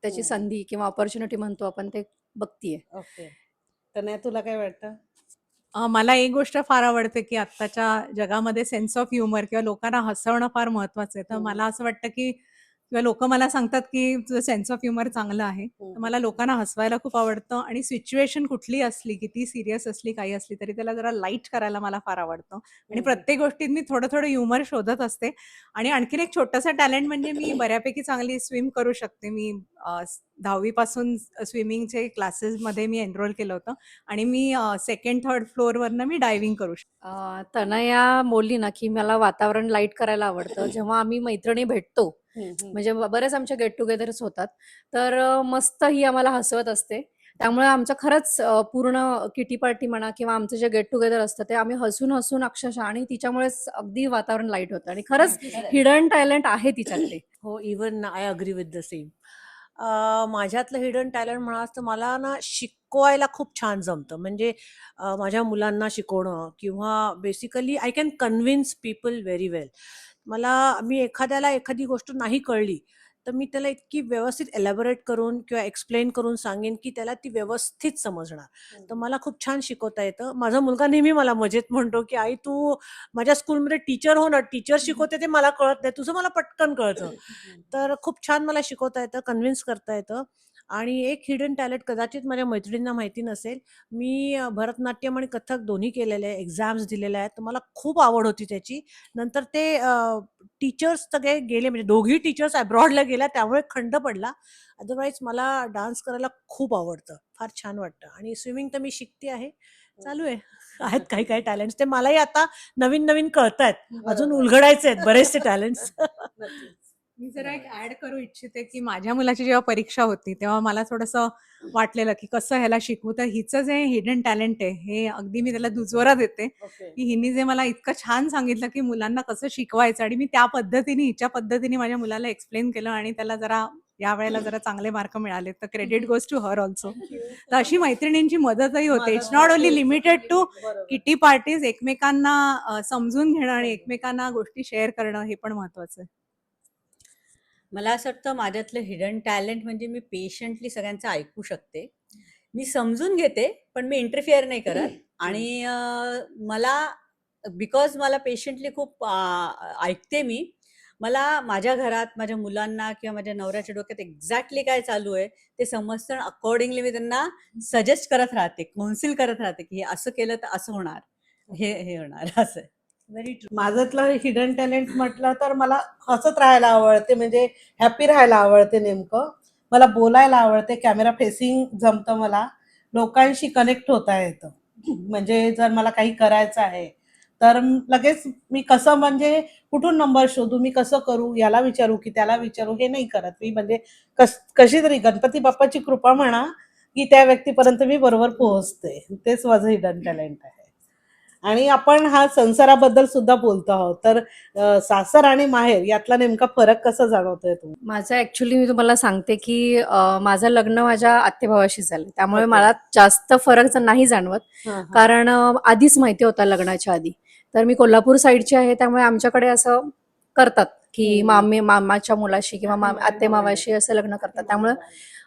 त्याची संधी किंवा ऑपॉर्च्युनिटी म्हणतो आपण ते बघतीये. ओके. तर तुला काय वाटतं? मला एक गोष्ट फार आवडते की आत्ताच्या जगामध्ये सेन्स ऑफ ह्युमर किंवा लोकांना हसवणं फार महत्वाचं आहे. तर मला असं वाटतं की किंवा लोक मला सांगतात की तुझं सेन्स ऑफ ह्युमर चांगलं आहे. तर मला लोकांना हसवायला खूप आवडतं आणि सिच्युएशन कुठली असली, किती सिरियस असली, काही असली तरी त्याला जरा लाईट करायला मला फार आवडतं आणि प्रत्येक गोष्टीत मी थोडं थोडं ह्युमर शोधत असते. आणि आणखीन एक छोटंसं टॅलेंट म्हणजे मी बऱ्यापैकी चांगली स्विम करू शकते. मी 10वी पासून स्विमिंगचे क्लासेसमध्ये मी एनरोल केलं होतं आणि मी सेकंड थर्ड फ्लोअरवरनं मी डायव्हिंग करू शकते. तनया बोलली ना की मला वातावरण लाईट करायला आवडतं. जेव्हा आम्ही मैत्रिणी भेटतो म्हणजे बरेच आमचे गेट टुगेदर्स होतात, तर मस्त ही आम्हाला हसवत असते. त्यामुळे आमचं खरंच पूर्ण किटी पार्टी म्हणा किंवा आमचं जे गेट टुगेदर असतं ते आम्ही हसून हसून अक्षरशः, आणि तिच्यामुळेच अगदी वातावरण लाईट होतं आणि खरंच हिडन टॅलेंट आहे तिच्याकडे. हो, even I agree with the same. माझ्यातलं हिडन टॅलेंट म्हणाल तर मला ना शिकवायला खूप छान जमतं. म्हणजे माझ्या मुलांना शिकवणं किंवा basically I can convince people very well. मी एखाद्याला एखादी गोष्ट नाही कळली तर मी त्याला इतकी व्यवस्थित एलॅबोरेट करून किंवा एक्सप्लेन करून सांगेन की त्याला ती व्यवस्थित समजणार. तर मला खूप छान शिकवता येतं. माझा मुलगा नेहमी मला मजेत म्हणतो की आई तू माझ्या स्कूलमध्ये टीचर हो ना, टीचर शिकवते ते मला कळत नाही, तुझं मला पटकन कळतं. तर खूप छान मला शिकवता येतं, कन्व्हिन्स करता येतं. आणि एक हिडन टॅलेंट कदाचित माझ्या मैत्रिणींना माहिती नसेल. मी भरतनाट्यम आणि कथ्थक दोन्ही केलेले आहे, एक्झाम्स दिलेल्या आहेत. तर मला खूप आवड होती त्याची. नंतर ते टीचर्स सगळे गेले, म्हणजे दोघी टीचर्स अब्रॉडला गेल्या, त्यामुळे खंड पडला. अदरवाईज मला डान्स करायला खूप आवडतं, फार छान वाटतं. आणि स्विमिंग तर मी शिकते आहे, चालू आहे. आहेत काही काही टॅलेंट्स, ते मलाही आता नवीन नवीन कळतायत. अजून उलगडायचे आहेत बरेचसे टॅलेंट्स. मी जरा एक ऍड करू इच्छिते की माझ्या मुलाची जेव्हा परीक्षा होती तेव्हा मला थोडंसं वाटलेलं की कसं ह्याला शिकवू. तर हिचं जे हिडन टॅलेंट आहे हे अगदी मी त्याला दुजोरा देते की हिने जे मला इतकं छान सांगितलं की मुलांना कसं शिकवायचं, आणि मी त्या पद्धतीने हिच्या पद्धतीने माझ्या मुलाला एक्सप्लेन केलं आणि त्याला जरा या वेळेला जरा चांगले मार्क मिळाले. तर credit goes to her also. तर अशी मैत्रिणींची मदतही होते. It's not only limited to kitty parties. एकमेकांना समजून घेणं आणि एकमेकांना गोष्टी शेअर करणं हे पण महत्वाचं आहे. मला असं वाटतं माझ्यातलं हिडन टॅलेंट म्हणजे मी पेशंटली सगळ्यांचं ऐकू शकते. मी समजून घेते, पण मी इंटरफिअर नाही करत. आणि मला बिकॉज मला पेशंटली खूप ऐकते मी. मला माझ्या घरात माझ्या मुलांना किंवा माझ्या नवऱ्याच्या डोक्यात एक्झॅक्टली काय चालू आहे ते समजतं. अकॉर्डिंगली मी त्यांना सजेस्ट करत राहते, काउन्सिल करत राहते की हे असं केलं तर असं होणार, हे हे होणार असं. Very true. माझ्यातलं हिडन टॅलेंट म्हटलं तर मला हसत राहायला आवडते, म्हणजे हॅपी राहायला आवडते. नेमकं मला बोलायला आवडते, कॅमेरा फेसिंग जमतं, मला लोकांशी कनेक्ट होता येतं. म्हणजे जर मला काही करायचं आहे तर लगेच मी कसं, म्हणजे कुठून नंबर शोधू, मी कसं करू, याला विचारू की त्याला विचारू, हे नाही करत मी. म्हणजे कशी तरी गणपती बाप्पाची कृपा म्हणा की त्या व्यक्तीपर्यंत मी बरोबर पोहोचते. तेच माझं हिडन टॅलेंट आहे. आणि आपण हा संसाराबद्दल सुद्धा बोलतो आहोत, तर सासर आणि माहेर यातला नेमका फरक कसा जाणवतोय तुम्हाला? माझं ऍक्च्युली मी तुम्हाला सांगते की माझं लग्न माझ्या आत्तेभावाशी झालं, त्यामुळे Okay. मला जास्त फरक नाही जाणवत. हा, हा. कारण आधीच माहिती होता लग्नाच्या आधी. तर मी कोल्हापूर साईडची आहे, त्यामुळे आमच्याकडे असं करतात की मामाच्या मुलाशी किंवा आत्ते मावाशी असं लग्न करतात. त्यामुळे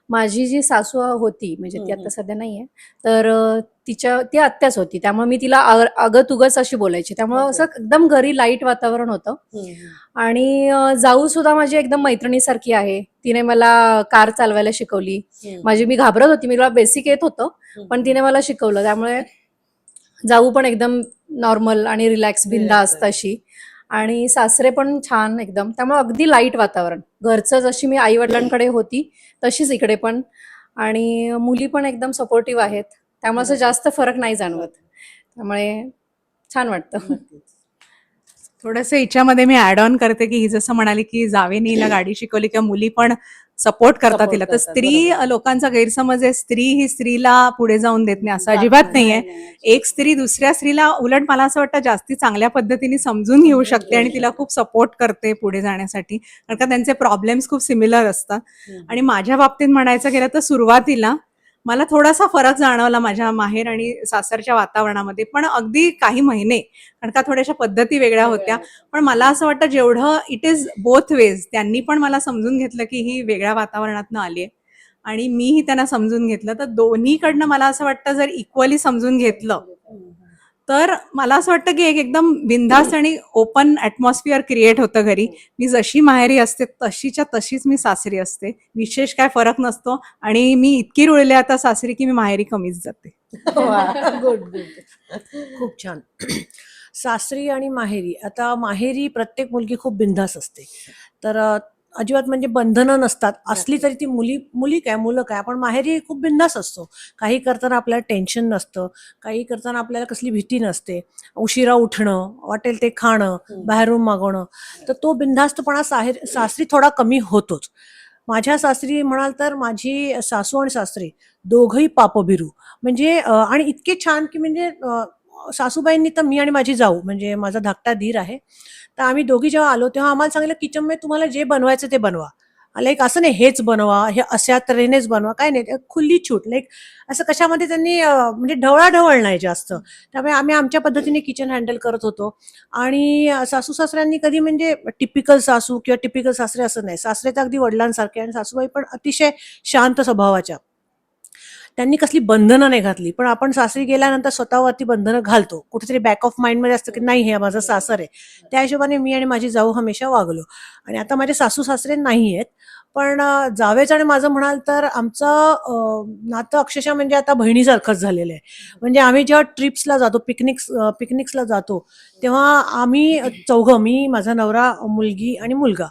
माझी जी सासू होती, म्हणजे ती आता सध्या नाहीये, तर ती आत्याच होती. त्यामुळे मी तिला अगं तुगच अशी बोलायची. त्यामुळे असं एकदम घरी लाईट वातावरण होतं. आणि जाऊ सुद्धा माझी एकदम मैत्रिणीसारखी आहे. तिने मला कार चालवायला शिकवली. मी घाबरत होती, मला बेसिक येत होतं, पण तिने मला शिकवलं. त्यामुळे जाऊ पण एकदम नॉर्मल आणि रिलॅक्स बिंदास तशी. आणि सासरे पण छान एकदम. त्यामुळे अगदी लाईट वातावरण घरचं, जशी मी आई वडिलांकडे होती तशीच इकडे पण. आणि मुली पण एकदम सपोर्टिव्ह आहेत, त्यामुळे असं जास्त फरक नाही जाणवत. त्यामुळे छान वाटतं. थोडंसं हिच्यामध्ये मी ऍड ऑन करते की ही जसं म्हणाली की जावेनी हिला गाडी शिकवली किंवा मुली पण सपोर्ट करतात Support तिला. तर करतात, स्त्री, बरोबर. लोकांचा गैरसमज आहे स्त्री ही स्त्रीला पुढे जाऊन देत नाही, असं अजिबात नाहीये. एक स्त्री दुसऱ्या स्त्रीला उलट मला असं वाटतं जास्ती चांगल्या पद्धतीने समजून घेऊ शकते आणि तिला खूप सपोर्ट करते पुढे जाण्यासाठी, कारण का त्यांचे प्रॉब्लेम्स खूप सिमिलर असतात. आणि माझ्या बाबतीत म्हणायचं गेलं तर सुरुवातीला मला थोडासा फरक जाणवला माझ्या माहेर आणि सासरच्या वातावरणामध्ये, पण अगदी काही महिने, कारण का थोड्याशा पद्धती वेगळ्या होत्या. पण मला असं वाटतं जेवढं इट इज बोथ वेज, त्यांनी पण मला समजून घेतलं की ही वेगळ्या वातावरणातनं आली आहे आणि मीही त्यांना समजून घेतलं. तर दोन्हीकडनं मला असं वाटतं जर इक्वली समजून घेतलं तर मला असं वाटतं की एक एकदम बिनधास्त आणि ओपन ॲटमॉस्फिअर क्रिएट होतं घरी. मी जशी माहेरी असते तशीच्या तशीच मी सासरी असते. विशेष काय फरक नसतो आणि मी इतकी रुळले आता सासरी की मी माहेरी कमीच जाते. Good good. खूप छान. सासरी आणि माहेरी. आता माहेरी प्रत्येक मुलगी खूप बिनधास्त असते. तर अजिबात म्हणजे बंधनं नसतात. असली तरी ती मुली काय, मुलं काय, आपण माहेरी खूप बिनधास्त असतो. काही करताना आपल्याला टेन्शन नसतं. काही करताना आपल्याला कसली भीती नसते. उशिरा उठणं, वाटेल ते खाणं, बाहेरून मागवणं. तर तो बिनधास्तपणा सासरी थोडा कमी होतोच. माझ्या सासरी म्हणाल तर माझी सासू आणि सासरे दोघंही पापभिरू. म्हणजे आणि इतके छान की म्हणजे सासूबाईंनी तर मी आणि माझी जाऊ म्हणजे माझा धाकटा धीर आहे. तर आम्ही दोघी जेव्हा आलो तेव्हा आम्हाला सांगितलं किचनमध्ये तुम्हाला जे बनवायचं ते बनवा. लाईक असं नाही हेच बनवा, हे अशा तऱ्हेनेच बनवा, काय नाही ते खुली छूट. लाईक असं कशामध्ये त्यांनी म्हणजे ढवळाढवळ नाही जास्त. त्यामुळे आम्ही आमच्या पद्धतीने किचन हँडल करत होतो. आणि सासू सासऱ्यांनी कधी म्हणजे टिपिकल सासू किंवा टिपिकल सासरे असं नाही. सासरे तर अगदी वडिलांसारखे आणि सासूबाई पण अतिशय शांत स्वभावाच्या. त्यांनी कसली बंधनं नाही घातली. पण आपण सासरी गेल्यानंतर स्वतःवरती बंधनं घालतो. कुठेतरी बॅक ऑफ माइंडमध्ये असतं की नाही हे माझं सासर आहे. त्या हिशोबाने मी आणि माझी जाऊ हमेशा वागलो. आणि आता माझे सासू सासरे नाही आहेत. पण जावेच आणि माझं म्हणाल तर आमचं नातं अक्षरशः म्हणजे आता बहिणीसारखंच झालेलं आहे. म्हणजे आम्ही जेव्हा ट्रिप्सला जातो, पिकनिक्सला जातो, तेव्हा आम्ही चौघं, मी, माझा नवरा, मुलगी आणि मुलगा.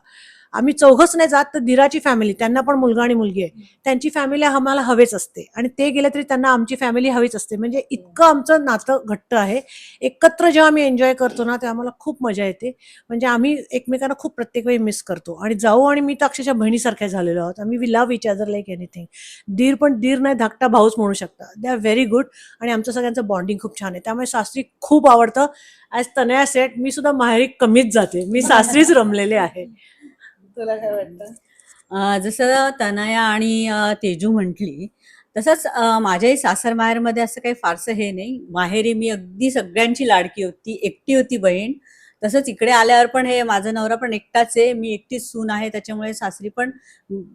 आम्ही चौघच नाही जात तर धीराची फॅमिली, त्यांना पण मुलगा आणि मुलगी आहे, त्यांची फॅमिली आम्हाला हवेच असते आणि ते गेले तरी त्यांना आमची फॅमिली हवीच असते. म्हणजे इतकं आमचं नातं घट्ट आहे. एकत्र जेव्हा आम्ही एन्जॉय करतो ना तेव्हा आम्हाला खूप मजा येते. म्हणजे आम्ही एकमेकांना खूप प्रत्येक वेळी मिस करतो. आणि जाऊ आणि मी तर अक्षरशः बहिणीसारख्या झालेलो आहोत. आम्ही we love each other like anything. दीर पण दीर नाही, धाकटा भाऊच म्हणू शकता. They are very good. आणि आमचं सगळ्यांचं बॉन्डिंग खूप छान आहे. त्यामुळे सासरी खूप आवडतं. ॲज तनया सेट, मी सुद्धा माहेरी कमीच जाते, मी सासरीच रमलेले आहे. तुला काय वाटतं? जसं तनया आणि तेजू म्हटली तसंच माझ्याही सासर माहेरमध्ये असं काही फारसं हे नाही. माहेरी मी अगदी सगळ्यांची लाडकी होती, एकटी होती बहीण. तसंच इकडे आल्यावर पण हे माझा नवरा पण एकटाच आहे, मी एकटीच सून आहे, त्याच्यामुळे सासरी पण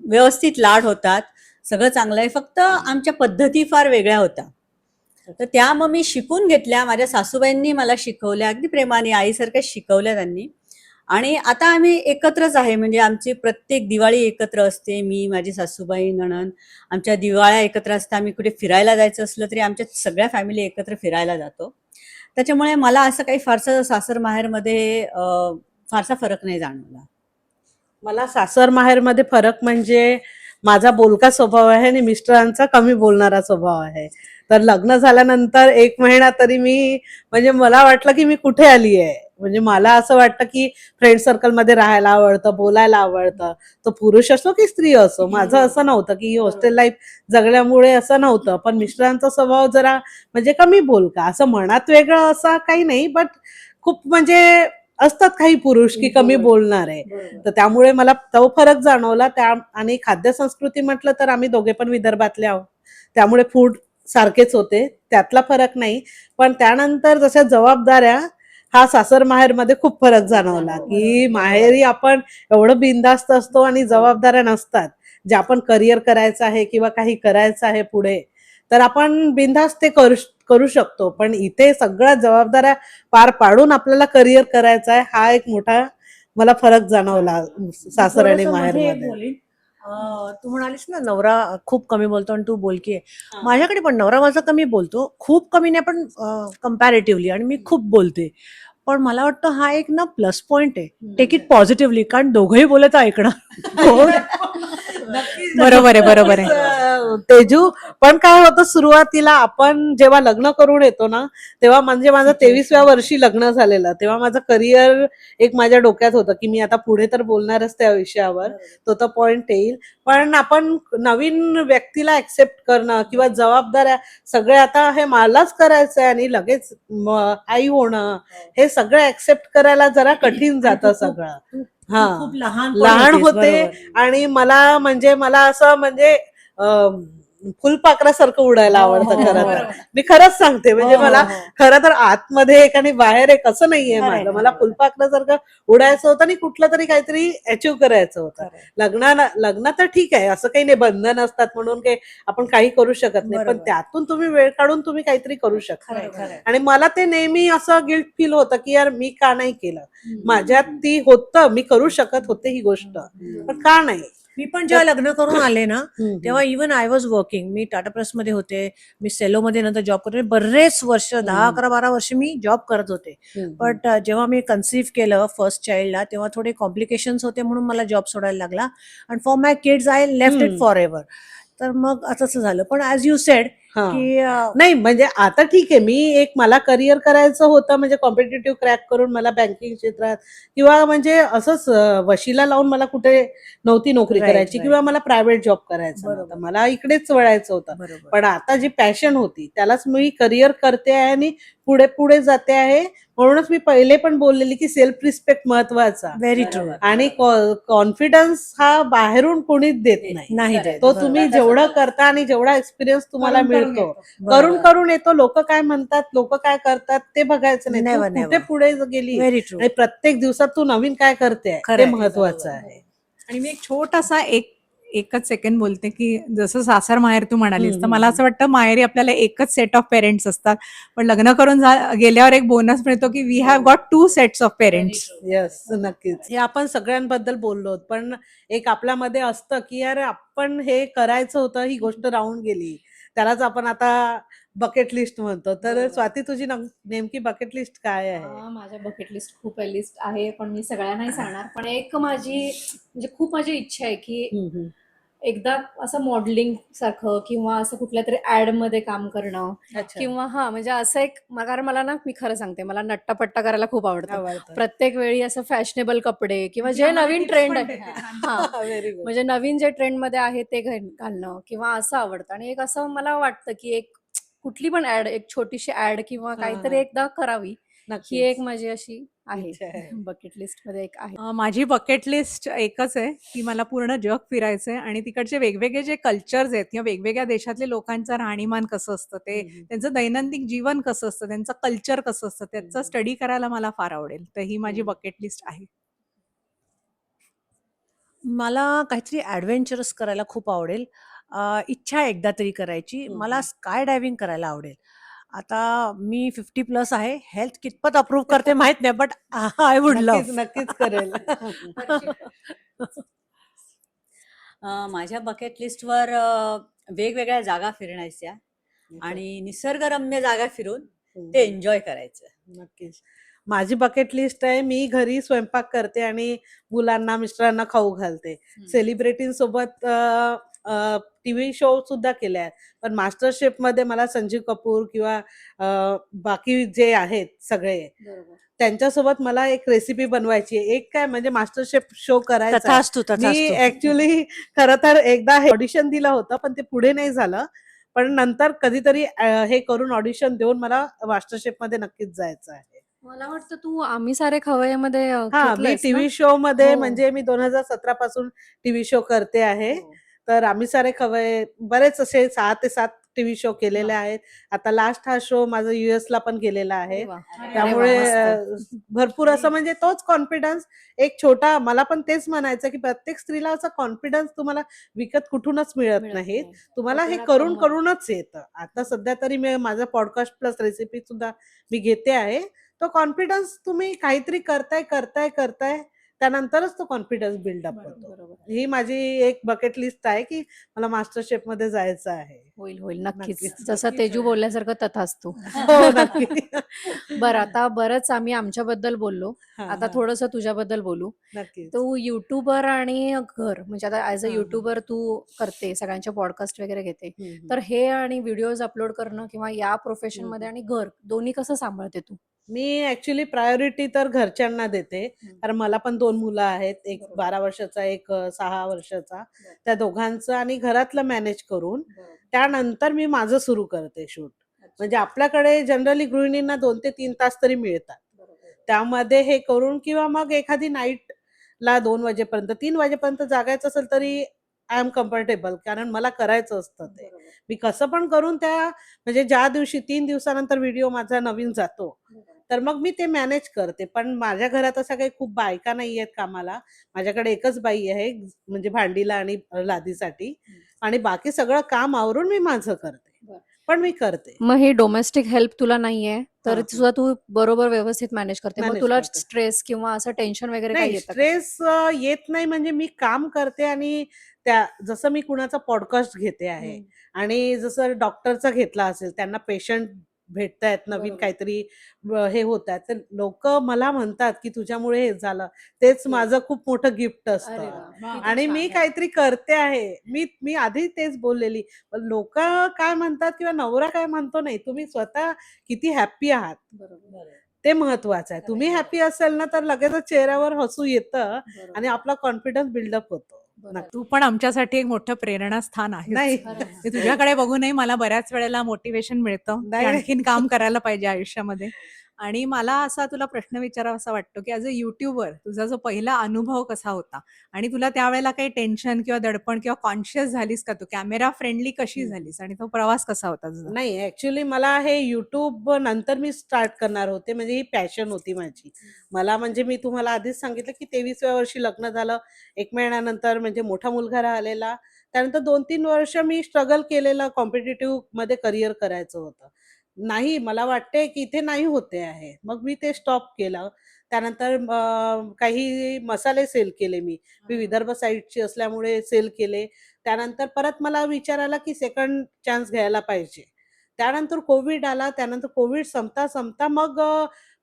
व्यवस्थित लाड होतात. सगळं चांगलं आहे. फक्त आमच्या पद्धती फार वेगळ्या होत्या. तर त्या मग मी शिकून घेतल्या. माझ्या सासूबाईंनी मला शिकवल्या, अगदी प्रेमाने आईसारख्या शिकवल्या त्यांनी. आणि आता आम्ही एकत्रच आहे. म्हणजे आमची प्रत्येक दिवाळी एकत्र असते. मी, माझी सासूबाई, नणंद, आमच्या दिवाळ्या एकत्र असतात. आम्ही कुठे फिरायला जायचं असलं तरी आमच्या सगळ्या फॅमिली एकत्र फिरायला जातो. त्याच्यामुळे मला असं काही फारसं सासर माहेरमध्ये फारसा फरक नाही जाणवला. मला सासर माहेरमध्ये फरक म्हणजे माझा बोलका स्वभाव आहे आणि मिस्टरांचा कमी बोलणारा स्वभाव आहे. तर लग्न झाल्यानंतर 1 महिना तरी मी म्हणजे मला वाटलं की मी कुठे आली आहे. म्हणजे मला असं वाटतं की फ्रेंड सर्कलमध्ये राहायला आवडतं, बोलायला आवडतं. तो पुरुष असो की स्त्री असो. माझं असं नव्हतं की हॉस्टेल लाईफ जगल्यामुळे असं नव्हतं. पण मिस्टरांचा स्वभाव जरा म्हणजे कमी बोलका. असं मनात वेगळं असं काही नाही, बट खूप म्हणजे असतात काही पुरुष की कमी बोलणारे. तर त्यामुळे मला तो फरक जाणवला. आणि खाद्य संस्कृती म्हटलं तर आम्ही दोघे पण विदर्भातले आहोत. त्यामुळे फूड सारखेच होते. त्यातला फरक नाही. पण त्यानंतर जशा जबाबदाऱ्या हा सासर माहेरमध्ये खूप फरक जाणवला की माहेरी आपण एवढं बिनधास्त असतो आणि जबाबदाऱ्या नसतात. जे आपण करिअर करायचं आहे किंवा काही करायचं आहे पुढे, तर आपण बिनधास्त ते करू शकतो. पण इथे सगळ्या जबाबदाऱ्या पार पाडून आपल्याला करिअर करायचं आहे, हा एक मोठा मला फरक जाणवला सासर आणि थोडंसं मध्ये एक माहेरमध्ये. बोलीन. तू म्हणालीस ना नवरा खूप कमी बोलतो आणि तू बोलकी आहे. माझ्याकडे पण नवरा माझा कमी बोलतो, खूप कमी नाही पण कम्पॅरेटिव्हली, आणि मी खूप बोलते. पण मला वाटतं हा एक ना प्लस पॉइंट आहे. टेक इट पॉझिटिव्हली, कारण दोघंही बोलत ऐकणार कोण. बरोबर आहे, बरोबर आहे. तेजू, पण काय होतं सुरुवातीला आपण जेव्हा लग्न करून येतो ना, तेव्हा म्हणजे माझं 23व्या वर्षी लग्न झालेलं. तेव्हा माझं करिअर एक माझ्या डोक्यात होतं की मी आता पुढे तर बोलणारच त्या विषयावर, तो तर पॉइंट येईल. पण आपण नवीन व्यक्तीला ऍक्सेप्ट करणं किंवा जबाबदाऱ्या सगळे आता हे मलाच करायचंय आणि लगेच आई होणं, हे सगळं ऍक्सेप्ट करायला जरा कठीण जातं सगळं. हा, खूप लहान लहान होते. आणि मला म्हणजे मला असं म्हणजे फुलपाखरासारखं उडायला आवडतं हो, खरं हो. तर. मी खरंच सांगते म्हणजे हो, मला हो, हो. खरं तर आतमध्ये एक आणि बाहेर एक असं नाहीये खरंय, माझं. खरंय. मला फुलपाखरासारखं उडायचं होतं आणि कुठलं तरी काहीतरी अचीव्ह करायचं होतं. खरंय. लग्न तर ठीक आहे, असं काही नाही, बंधन असतात म्हणून काही आपण काही करू शकत नाही, पण बरोबर. त्यातून तुम्ही वेळ काढून तुम्ही काहीतरी करू शकता. खरंय, खरंय. आणि मला ते नेहमी असं गिल्ट फील होतं की यार मी का नाही केलं, माझ्यात ती होतं, मी करू शकत होते ही गोष्ट, पण का नाही. मी पण जेव्हा लग्न करून आले ना हम्म, तेव्हा even I was working. Me Tata press मध्ये होते, मी सेलोमध्ये नंतर जॉब करते. बरेच वर्ष 10, 11, 12 वर्ष मी जॉब करत होते. हम्म, बट जेव्हा मी कन्सिव्ह केलं फर्स्ट चाइल्डला तेव्हा थोडे कॉम्प्लिकेशन्स होते म्हणून मला जॉब सोडायला लागला. आणि for my kids I left it hmm. Forever. तर मग असं झालं. पण ॲज यू सेड हा. की नाही म्हणजे आता ठीक आहे, मी एक मला करिअर करायचं होतं म्हणजे कॉम्पिटेटिव्ह क्रॅक करून मला बँकिंग क्षेत्रात किंवा म्हणजे असंच वशिला लावून मला कुठे नव्हती नोकरी Right, करायची right. किंवा मला प्रायव्हेट जॉब करायचा बरोबर. नव्हता, मला इकडेच वळायचं होतं. बरोबर. पण आता जी पॅशन होती त्यालाच मी करिअर करते आहे आणि पुढे पुढे जाते आहे. म्हणूनच मी पहिले पण बोललेली की सेल्फ रिस्पेक्ट महत्वाचा व्हेरी ट्रू. आणि कॉन्फिडन्स हा बाहेरून कोणीच देत नाही. नाही देत. तो बरोबर. तुम्ही जेवढं करता आणि जेवढा एक्सपिरियन्स तुम्हाला मिळतो, करून बरोबर. करून येतो. लोक काय म्हणतात, लोक काय करतात ते बघायचं नाही, तू Never, कुठे never. पुढे गेली व्हेरी ट्रू. आणि प्रत्येक दिवसात तू नवीन काय करते ते खरंय. महत्वाचं आहे. आणि मी एक छोटासा एकच सेकंड बोलते की जसं सासर माहेर तू म्हणालीस, तर हम्म, मला असं वाटतं माहेरी आपल्याला एकच सेट ऑफ पेरेंट्स असतात, पण लग्न करून गेल्यावर एक बोनस मिळतो की we have got 2 sets of parents. Yes, नक्कीच. हे आपण सगळ्यांबद्दल बोललो, पण एक आपल्यामध्ये असतं की यार आपण हे करायचं होतं, ही गोष्ट राहून गेली, त्यालाच आपण आता बकेट लिस्ट म्हणतो. तर बरोबर. स्वाती तुझी नेमकी बकेट लिस्ट काय आहे? माझ्या बकेट लिस्ट खूप लिस्ट आहे, पण मी सगळ्या नाही सांगणार. पण एक माझी म्हणजे खूप माझी इच्छा आहे की हम्म. एकदा असं मॉडेलिंग सारखं किंवा असं कुठल्या तरी ऍड मध्ये काम करणं अच्छा. किंवा म्हणजे असं एक कारण मला ना, मी खरं सांगते, मला नट्टापट्टा करायला खूप आवडतं. आवडतं. प्रत्येक वेळी असं फॅशनेबल कपडे किंवा जे नवीन ट्रेंड आहे हा व्हेरी गुड. म्हणजे नवीन जे ट्रेंड मध्ये आहे ते घालणं किंवा असं आवडतं. आणि एक असं मला वाटतं की एक कुठली पण ऍड, एक छोटीशी ऍड किंवा काहीतरी एकदा करावी, ही एक माझी अशी आहे इच्छा आहे. बकेट लिस्ट मध्ये एक आहे. माझी बकेट लिस्ट एकच आहे की मला पूर्ण जग फिरायचंय आणि तिकडचे वेगवेगळे जे कल्चर्स आहेत किंवा वेगवेगळ्या देशातले लोकांचं राहणीमान कसं असतं, ते त्यांचं दैनंदिन जीवन कसं असतं, त्यांचं कल्चर कसं असतं, त्याचा स्टडी करायला मला फार आवडेल. तर ही माझी बकेट लिस्ट आहे. मला काहीतरी ॲडव्हेंचरस करायला खूप आवडेल. इच्छा आहे एकदा तरी करायची. मला स्काय डायव्हिंग करायला आवडेल. आता मी 50 प्लस आहे. हेल्थ कितपत अप्रूव्ह करते माहित नाही, बट आय वुड नक्कीच लव्ह. नक्कीच करेल. माझ्या बकेट लिस्टवर वेगवेगळ्या जागा फिरण्याच्या आणि निसर्गरम्य जागा फिरून ते एन्जॉय करायचं. नक्कीच. माझी बकेट लिस्ट आहे, मी घरी स्वयंपाक करते आणि मुलांना मिस्टरांना खाऊ घालते. सेलिब्रिटींसोबत टीव्ही शो सुद्धा केले आहेत, पण मास्टर शेफ मध्ये मला संजीव कपूर किंवा बाकी जे आहेत सगळे त्यांच्यासोबत मला एक रेसिपी बनवायची आहे. एक काय म्हणजे मास्टर शेफ शो करायचा आहे. तथास्तु, मी तथास्तु. ऍक्च्युली खरं तर एकदा हे ऑडिशन दिलं होतं, पण ते पुढे नाही झालं. पण नंतर कधीतरी हे करून ऑडिशन देऊन मला मास्टर शेफ मध्ये नक्कीच जायचं आहे. मला वाटतं तू आम्ही सारे खवय्यामध्ये हा, मी घेतलंयस ना? टीव्ही शो मध्ये हो. म्हणजे मी 2017 पासून टीव्ही शो करते आहे. हो. तर आम्ही सारे खवय्ये बरेच असे 6 ते 7 टीव्ही शो केलेले आहेत. आता लास्ट हा शो माझा US ला पण केलेला आहे. अरे वा. त्यामुळे मस्त. भरपूर असं म्हणजे तोच कॉन्फिडन्स एक छोटा, मला पण तेच म्हणायचं की प्रत्येक स्त्रीला असा कॉन्फिडन्स तुम्हाला विकत कुठूनच मिळत नाहीत. तुम्हाला हे करून करूनच येतं. आता सध्या तरी मी माझा पॉडकास्ट प्लस रेसिपी सुद्धा मी घेते आहे. तो कॉन्फिडन्स तुम्ही काहीतरी करताय त्यानंतरच तो कॉन्फिडन्स बिल्डअप होतो. ही माझी एक बकेट लिस्ट आहे की मला मास्टर शेफ मध्ये जायचं आहे. होईल नक्कीच. नक्कीच. जसं तेजू बोलल्यासारखं तथास्तु. हो, नक्की. बरं, आता बरंच आम्ही आमच्याबद्दल बोललो. हा, आता हा. थोडंसं तुझ्याबद्दल बोलू. नक्कीच. तू युट्यूबर आणि घर म्हणजे आता ऍज अ हा, हा. युट्यूबर तू करते, सगळ्यांचे पॉडकास्ट वगैरे घेते. हम्म. तर हे आणि व्हिडिओज अपलोड करणं किंवा या प्रोफेशन मध्ये आणि घर दोन्ही कसं सांभाळते तू? मी ऍक्च्युली प्रायोरिटी तर घरच्यांना देते, कारण मला पण 2 मुलं आहेत, एक बरोबर. 12 वर्षाचा, एक 6 वर्षाचा. त्या दोघांचं आणि घरातलं मॅनेज करून त्यानंतर मी माझं सुरू करते शूट. म्हणजे आपल्याकडे जनरली गृहिणींना 2 ते 3 तास तरी मिळतात. त्यामध्ये हे करून किंवा मग एखादी नाईटला 2 वाजेपर्यंत 3 वाजेपर्यंत जागायचं असेल तरी आय एम कम्फर्टेबल, कारण मला करायचं असतं ते. मी कसं पण करून म्हणजे ज्या दिवशी 3 दिवसानंतर व्हिडिओ माझा नवीन जातो, तर मग मी ते मॅनेज करते. पण माझ्या घरात असं काही खूप बायका नाहीयेत कामाला. माझ्याकडे एकच बाई आहे, म्हणजे भांडीला आणि लादीसाठी, आणि बाकी सगळं काम आवरून मी माझं करते. पण मी करते. मग हे डोमेस्टिक हेल्प तुला नाहीये, तर हां. सुद्धा तू बरोबर व्यवस्थित मॅनेज करते. मग मॅनेज तुला करते. स्ट्रेस किंवा असं टेन्शन वगैरे काही नाही, येतं का? स्ट्रेस येत नाही, म्हणजे मी काम करते आणि जसं मी कुणाचा पॉडकास्ट घेते आहे आणि जसं डॉक्टरचा घेतला असेल, त्यांना पेशंट भेटतायत, नवीन बरोबर. काहीतरी हे होत आहेत, तर लोकं मला म्हणतात, की तुझ्यामुळे हे झालं. तेच माझं खूप मोठं गिफ्ट अरे असतं. वाह! किती आणि छान. मी काहीतरी करते आहे. मी आधी तेच बोललेली. लोकं काय म्हणतात किंवा नवरा काय म्हणतो नाही, तुम्ही स्वतः किती हॅपी आहात, बरोबर. ते महत्वाचं आहे. तुम्ही हॅपी असाल ना, तर लगेचच चेहऱ्यावर हसू येतं बरोबर. आणि आपला कॉन्फिडन्स बिल्डअप होतो. बरोबर. तू पण आमच्यासाठी एक मोठं प्रेरणास्थान आहेस. नाही. खरंच. ते तुझ्याकडे बघूनही मला बऱ्याच वेळेला मोटिवेशन मिळतं की नाही, नाही. आणखीन काम करायला पाहिजे आयुष्यामध्ये. आणि मला असा तुला प्रश्न विचारावासा वाटतो की ॲज अ युट्यूबर तुझा जो पहिला अनुभव कसा होता, आणि तुला त्यावेळेला काही टेन्शन किंवा दडपण किंवा कॉन्शियस झालीस का, तू कॅमेरा फ्रेंडली कशी झालीस आणि तो प्रवास कसा होता तुझा? नाही, ऍक्च्युली मला हे YouTube नंतर मी स्टार्ट करणार होते, म्हणजे ही पॅशन होती माझी. मला, म्हणजे मी तुम्हाला आधीच सांगितलं, की 23व्या वर्षी लग्न झालं. 1 महिन्यानंतर म्हणजे मोठा मुलगा राहिलेला. त्यानंतर 2-3 वर्ष मी स्ट्रगल केलेलं, कॉम्पिटिटिव्ह मध्ये करिअर करायचं होतं. नाही, मला वाटते की इथे नाही होते आहे. मग मी ते स्टॉप केलं. त्यानंतर काही मसाले सेल केले मी. मी विदर्भ साइडची असल्यामुळे सेल केले. त्यानंतर परत मला विचार आला, की सेकंड चान्स घ्यायला पाहिजे. त्यानंतर कोविड आला. त्यानंतर कोविड संपता मग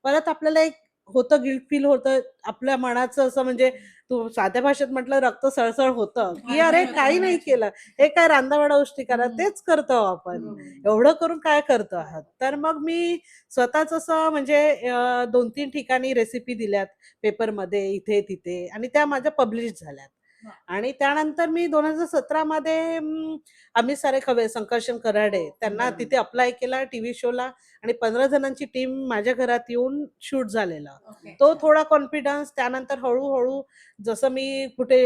परत आपल्याला एक होतं, गिल्ट फील होतं. आपल्या मनाचं असं, म्हणजे तू साध्या भाषेत म्हटलं, रक्त सळसळ होतं, की अरे काही नाही केलं. हे काय रांधावाडा गोष्टी करा, तेच करतो आपण. एवढं करून काय करतो आहात? तर मग मी स्वतःच असं, म्हणजे 2-3 ठिकाणी रेसिपी दिल्यात पेपरमध्ये, इथे-तिथे, आणि त्या माझ्या पब्लिश झाल्यात. आणि त्यानंतर मी 2017 मध्ये अमित सारेखवे, संकर्षण कराडे, त्यांना तिथे अप्लाय केला टीव्ही शोला, आणि 15 जणांची टीम माझ्या घरात येऊन शूट झालेला. तो थोडा कॉन्फिडन्स. त्यानंतर हळू-हळू जसं मी कुठे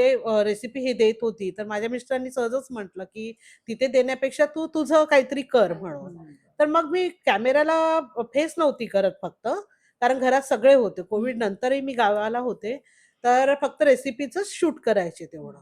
रेसिपी ही देत होती, तर माझ्या मिस्टरांनी सहजच म्हटलं, की "तिथे देण्यापेक्षा तू तुझं काहीतरी कर" म्हणून. तर मग मी कॅमेराला फेस नव्हती करत फक्त, कारण घरात सगळे होते. कोविड नंतरही मी गावाला होते. तर फक्त रेसिपीचंच शूट करायचे तेवढं.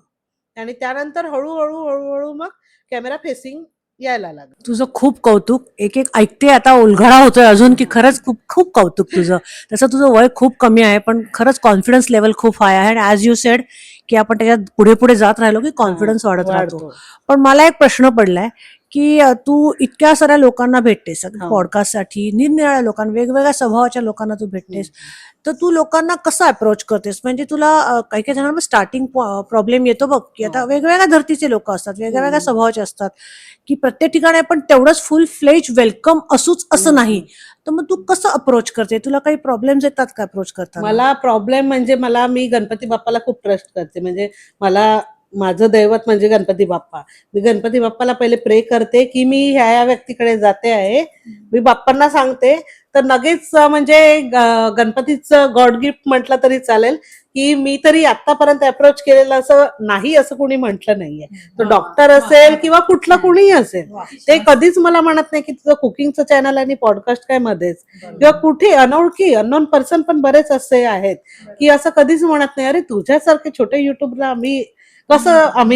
आणि त्यानंतर हळू-हळू मग कॅमेरा फेसिंग यायला लागलं. तुझं खूप कौतुक. एक एक ऐकते आता उलगडा होतोय अजून, की खरंच खूप खूप कौतुक तुझं. तसं तुझं वय खूप कमी आहे, पण खरंच कॉन्फिडन्स लेवल खूप हाय आहे. आणि ॲज यू सेड, की आपण त्याच्यात पुढे पुढे जात राहिलो की कॉन्फिडन्स वाढत राहतो. वाढतो. पण मला एक प्रश्न पडलाय, की तू इतक्या साऱ्या लोकांना भेटतेस, हो. पॉडकास्टसाठी निरनिराळ्या लोकांना, वेगवेगळ्या स्वभावाच्या लोकांना तू भेटतेस. तर तू लोकांना कसं अप्रोच करतेस? म्हणजे तुला काही काही जणांना स्टार्टिंग प्रॉब्लेम येतो बघ, की आता हो. वेगवेगळ्या धर्तीचे लोक असतात, वेगवेगळ्या स्वभावाचे असतात, की प्रत्येक ठिकाणी आपण तेवढंच फुल फ्लेज वेलकम असूच असं नाही. तर मग तू कसं अप्रोच करते? तुला काही प्रॉब्लेम्स येतात का अप्रोच करताना? मला प्रॉब्लेम म्हणजे, मी गणपती बाप्पाला खूप ट्रस्ट करते. म्हणजे माझं दैवत म्हणजे गणपती बाप्पा. मी गणपती बाप्पाला पहिले प्रे करते, की मी ह्या व्यक्तीकडे जाते आहे. मी बाप्पांना सांगते, तर लगेच म्हणजे गणपतीचं गॉड गिफ्ट म्हटलं तरी चालेल, की मी तरी आतापर्यंत अप्रोच केलेलं असं नाही, असं कोणी म्हटलं नाहीये. तो डॉक्टर असेल किंवा कुठला कुणीही असेल, ते कधीच मला म्हणत नाही, की तुझं कुकिंगचं चॅनल आणि पॉडकास्ट काय मध्येच, किंवा कुठे अनोळखी अननोन पर्सन पण बरेच असे आहेत, की असं कधीच म्हणत नाही, अरे तुझ्यासारखे छोटे युट्यूबला आम्ही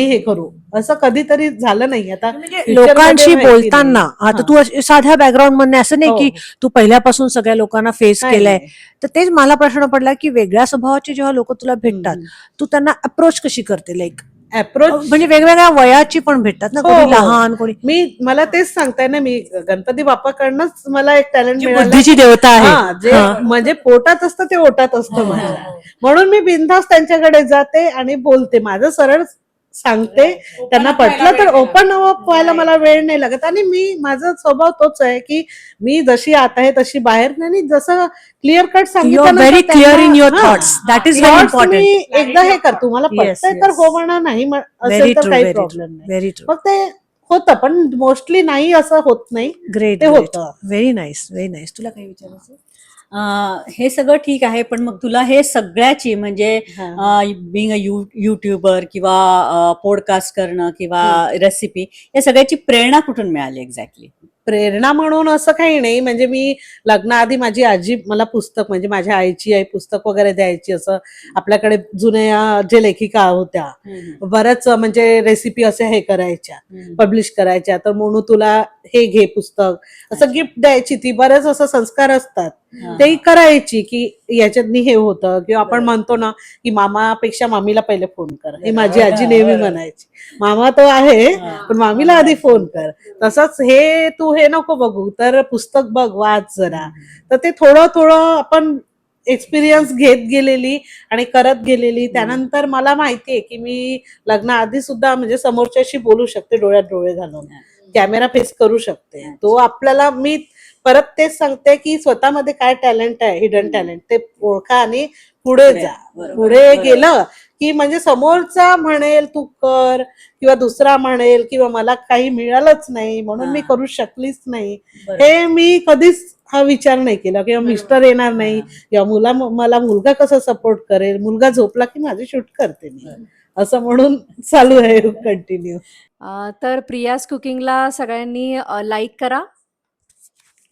हे करू, असं कधीतरी झालं नाही. आता म्हणजे future लोकांशी मध्ये माहिती बोलताना नाही. आता हां. तू साध्या बॅकग्राऊंड मधनं असं नाही हो. की तू पहिल्यापासून सगळ्या लोकांना फेस नाही, केलंय. नाही. तर तेच मला प्रश्न पडला, की वेगळ्या स्वभावाचे जेव्हा लोक तुला भेटतात, तू त्यांना अप्रोच कशी करते? लाईक अप्रोच म्हणजे वेगवेगळ्या वयाची पण भेटतात ना, हो, कोणी हो. लहान, कोणी मला तेच सांगताय ना, मी गणपती बाप्पाकडनंच मला एक टॅलेंट जी मिळालं. बुद्धीची देवता आहे. जे म्हणजे पोटात असतं ते ओटात असतं माझ्या. म्हणून मी बिनधास्त त्यांच्याकडे जाते आणि बोलते. माझं सरळ सांगते. त्यांना पटलं तर ओपन अप व्हायला मला वेळ नाही लागत. आणि माझा स्वभाव तोच आहे, की मी जशी आत आहे तशी बाहेर नाही. आणि जसं क्लिअर कट यू आर सांगितलं व्हेरी क्लिअर इन युअर हां. Thoughts. That is very thoughts important. मी एकदा हे कर, तुम्हाला Yes, पटतंय तर yes. हो म्हणा, नाही व्हेरी असेल तर ट्रू, काही व्हेरी ट्रू, प्रॉब्लेम नाही. Very true. मग ते होतं, पण मोस्टली नाही असं होत नाही. ग्रेट, ते ग्रेट. होतं. Very nice, very nice. तुला काही विचारायचं? हे सगळं ठीक आहे, पण मग तुला हे सगळ्याची म्हणजे बिंग अ युट्यूबर किंवा पॉडकास्ट करणं किंवा रेसिपी या सगळ्याची प्रेरणा कुठून मिळाली एक्झॅक्टली? प्रेरणा म्हणून असं काही नाही. म्हणजे मी लग्नाआधी माझी आजी मला पुस्तक, म्हणजे माझ्या आईची आई पुस्तक वगैरे द्यायची. असं आपल्याकडे जुन्या जे लेखिका होत्या बऱ्याच म्हणजे रेसिपी असे हे करायच्या, पब्लिश करायच्या. तर म्हणून तुला हे घे पुस्तक असं गिफ्ट द्यायची ती. बरेच असं संस्कार असतात तेही करायची की याच्यातनी हे होतं. किंवा आपण म्हणतो ना की मामापेक्षा मामीला पहिले फोन कर, हे माझी आजी नेहमी म्हणायची. मामा तो आहे पण मामीला आधी फोन कर. तसंच हे तू हे नको बघू, तर पुस्तक बघ, वाच जरा. तर ते थोडं थोडं आपण एक्सपिरियन्स घेत गेलेली आणि करत गेलेली. त्यानंतर मला माहितीये की मी लग्नाआधी सुद्धा म्हणजे समोरच्याशी बोलू शकते, डोळ्यात डोळे घालून कॅमेरा फेस करू शकते. तो आपल्याला, मी परत तेच सांगते की स्वतःमध्ये काय टॅलेंट आहे, हिडन टॅलेंट, ते ओळखा आणि पुढे जा. पुढे गेलं की म्हणजे समोरचा म्हणेल तू कर, किंवा दुसरा म्हणेल किंवा मला काही मिळालंच नाही म्हणून मी करू शकलीच नाही, हे मी कधीच हा विचार नाही केला. किंवा मिस्टर येणार नाही, किंवा मला मुलगा कसा सपोर्ट करेल, मुलगा झोपला की माझी शूट करते मी, असं म्हणून चालू आहे कंटिन्यू. तर प्रियाज कुकिंगला सगळ्यांनी लाईक करा,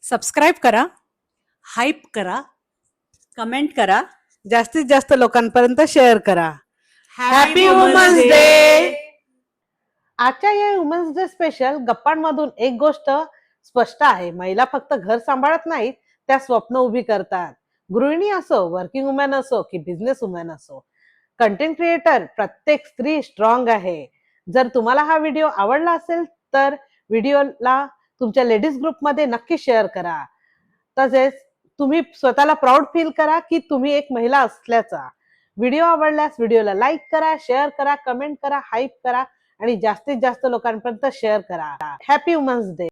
सबस्क्राईब करा, हाईप करा, कमेंट करा, जास्तीत जास्त लोकांपर्यंत शेअर करा. Happy women's day. आजच्या या वुमन्स डे स्पेशल गप्पांमधून एक गोष्ट स्पष्ट आहे, महिला फक्त घर सांभाळत नाहीत, त्या स्वप्न उभी करतात. गृहिणी असो, वर्किंग वुमन असो की बिझनेस वुमन असो, कंटेंट क्रिएटर, प्रत्येक स्त्री स्ट्रॉंग आहे. जर तुम्हाला हा व्हिडिओ आवडला असेल तर व्हिडिओला तुमच्या लेडीज ग्रुपमध्ये नक्की शेअर करा. तसेच तुम्ही स्वतःला प्राऊड फील करा की तुम्ही एक महिला असल्याचा. व्हिडिओ आवडल्यास व्हिडिओला लाईक करा, शेअर करा, कमेंट करा, हाईप करा आणि जास्तीत जास्त लोकांपर्यंत शेअर करा. Happy women's day.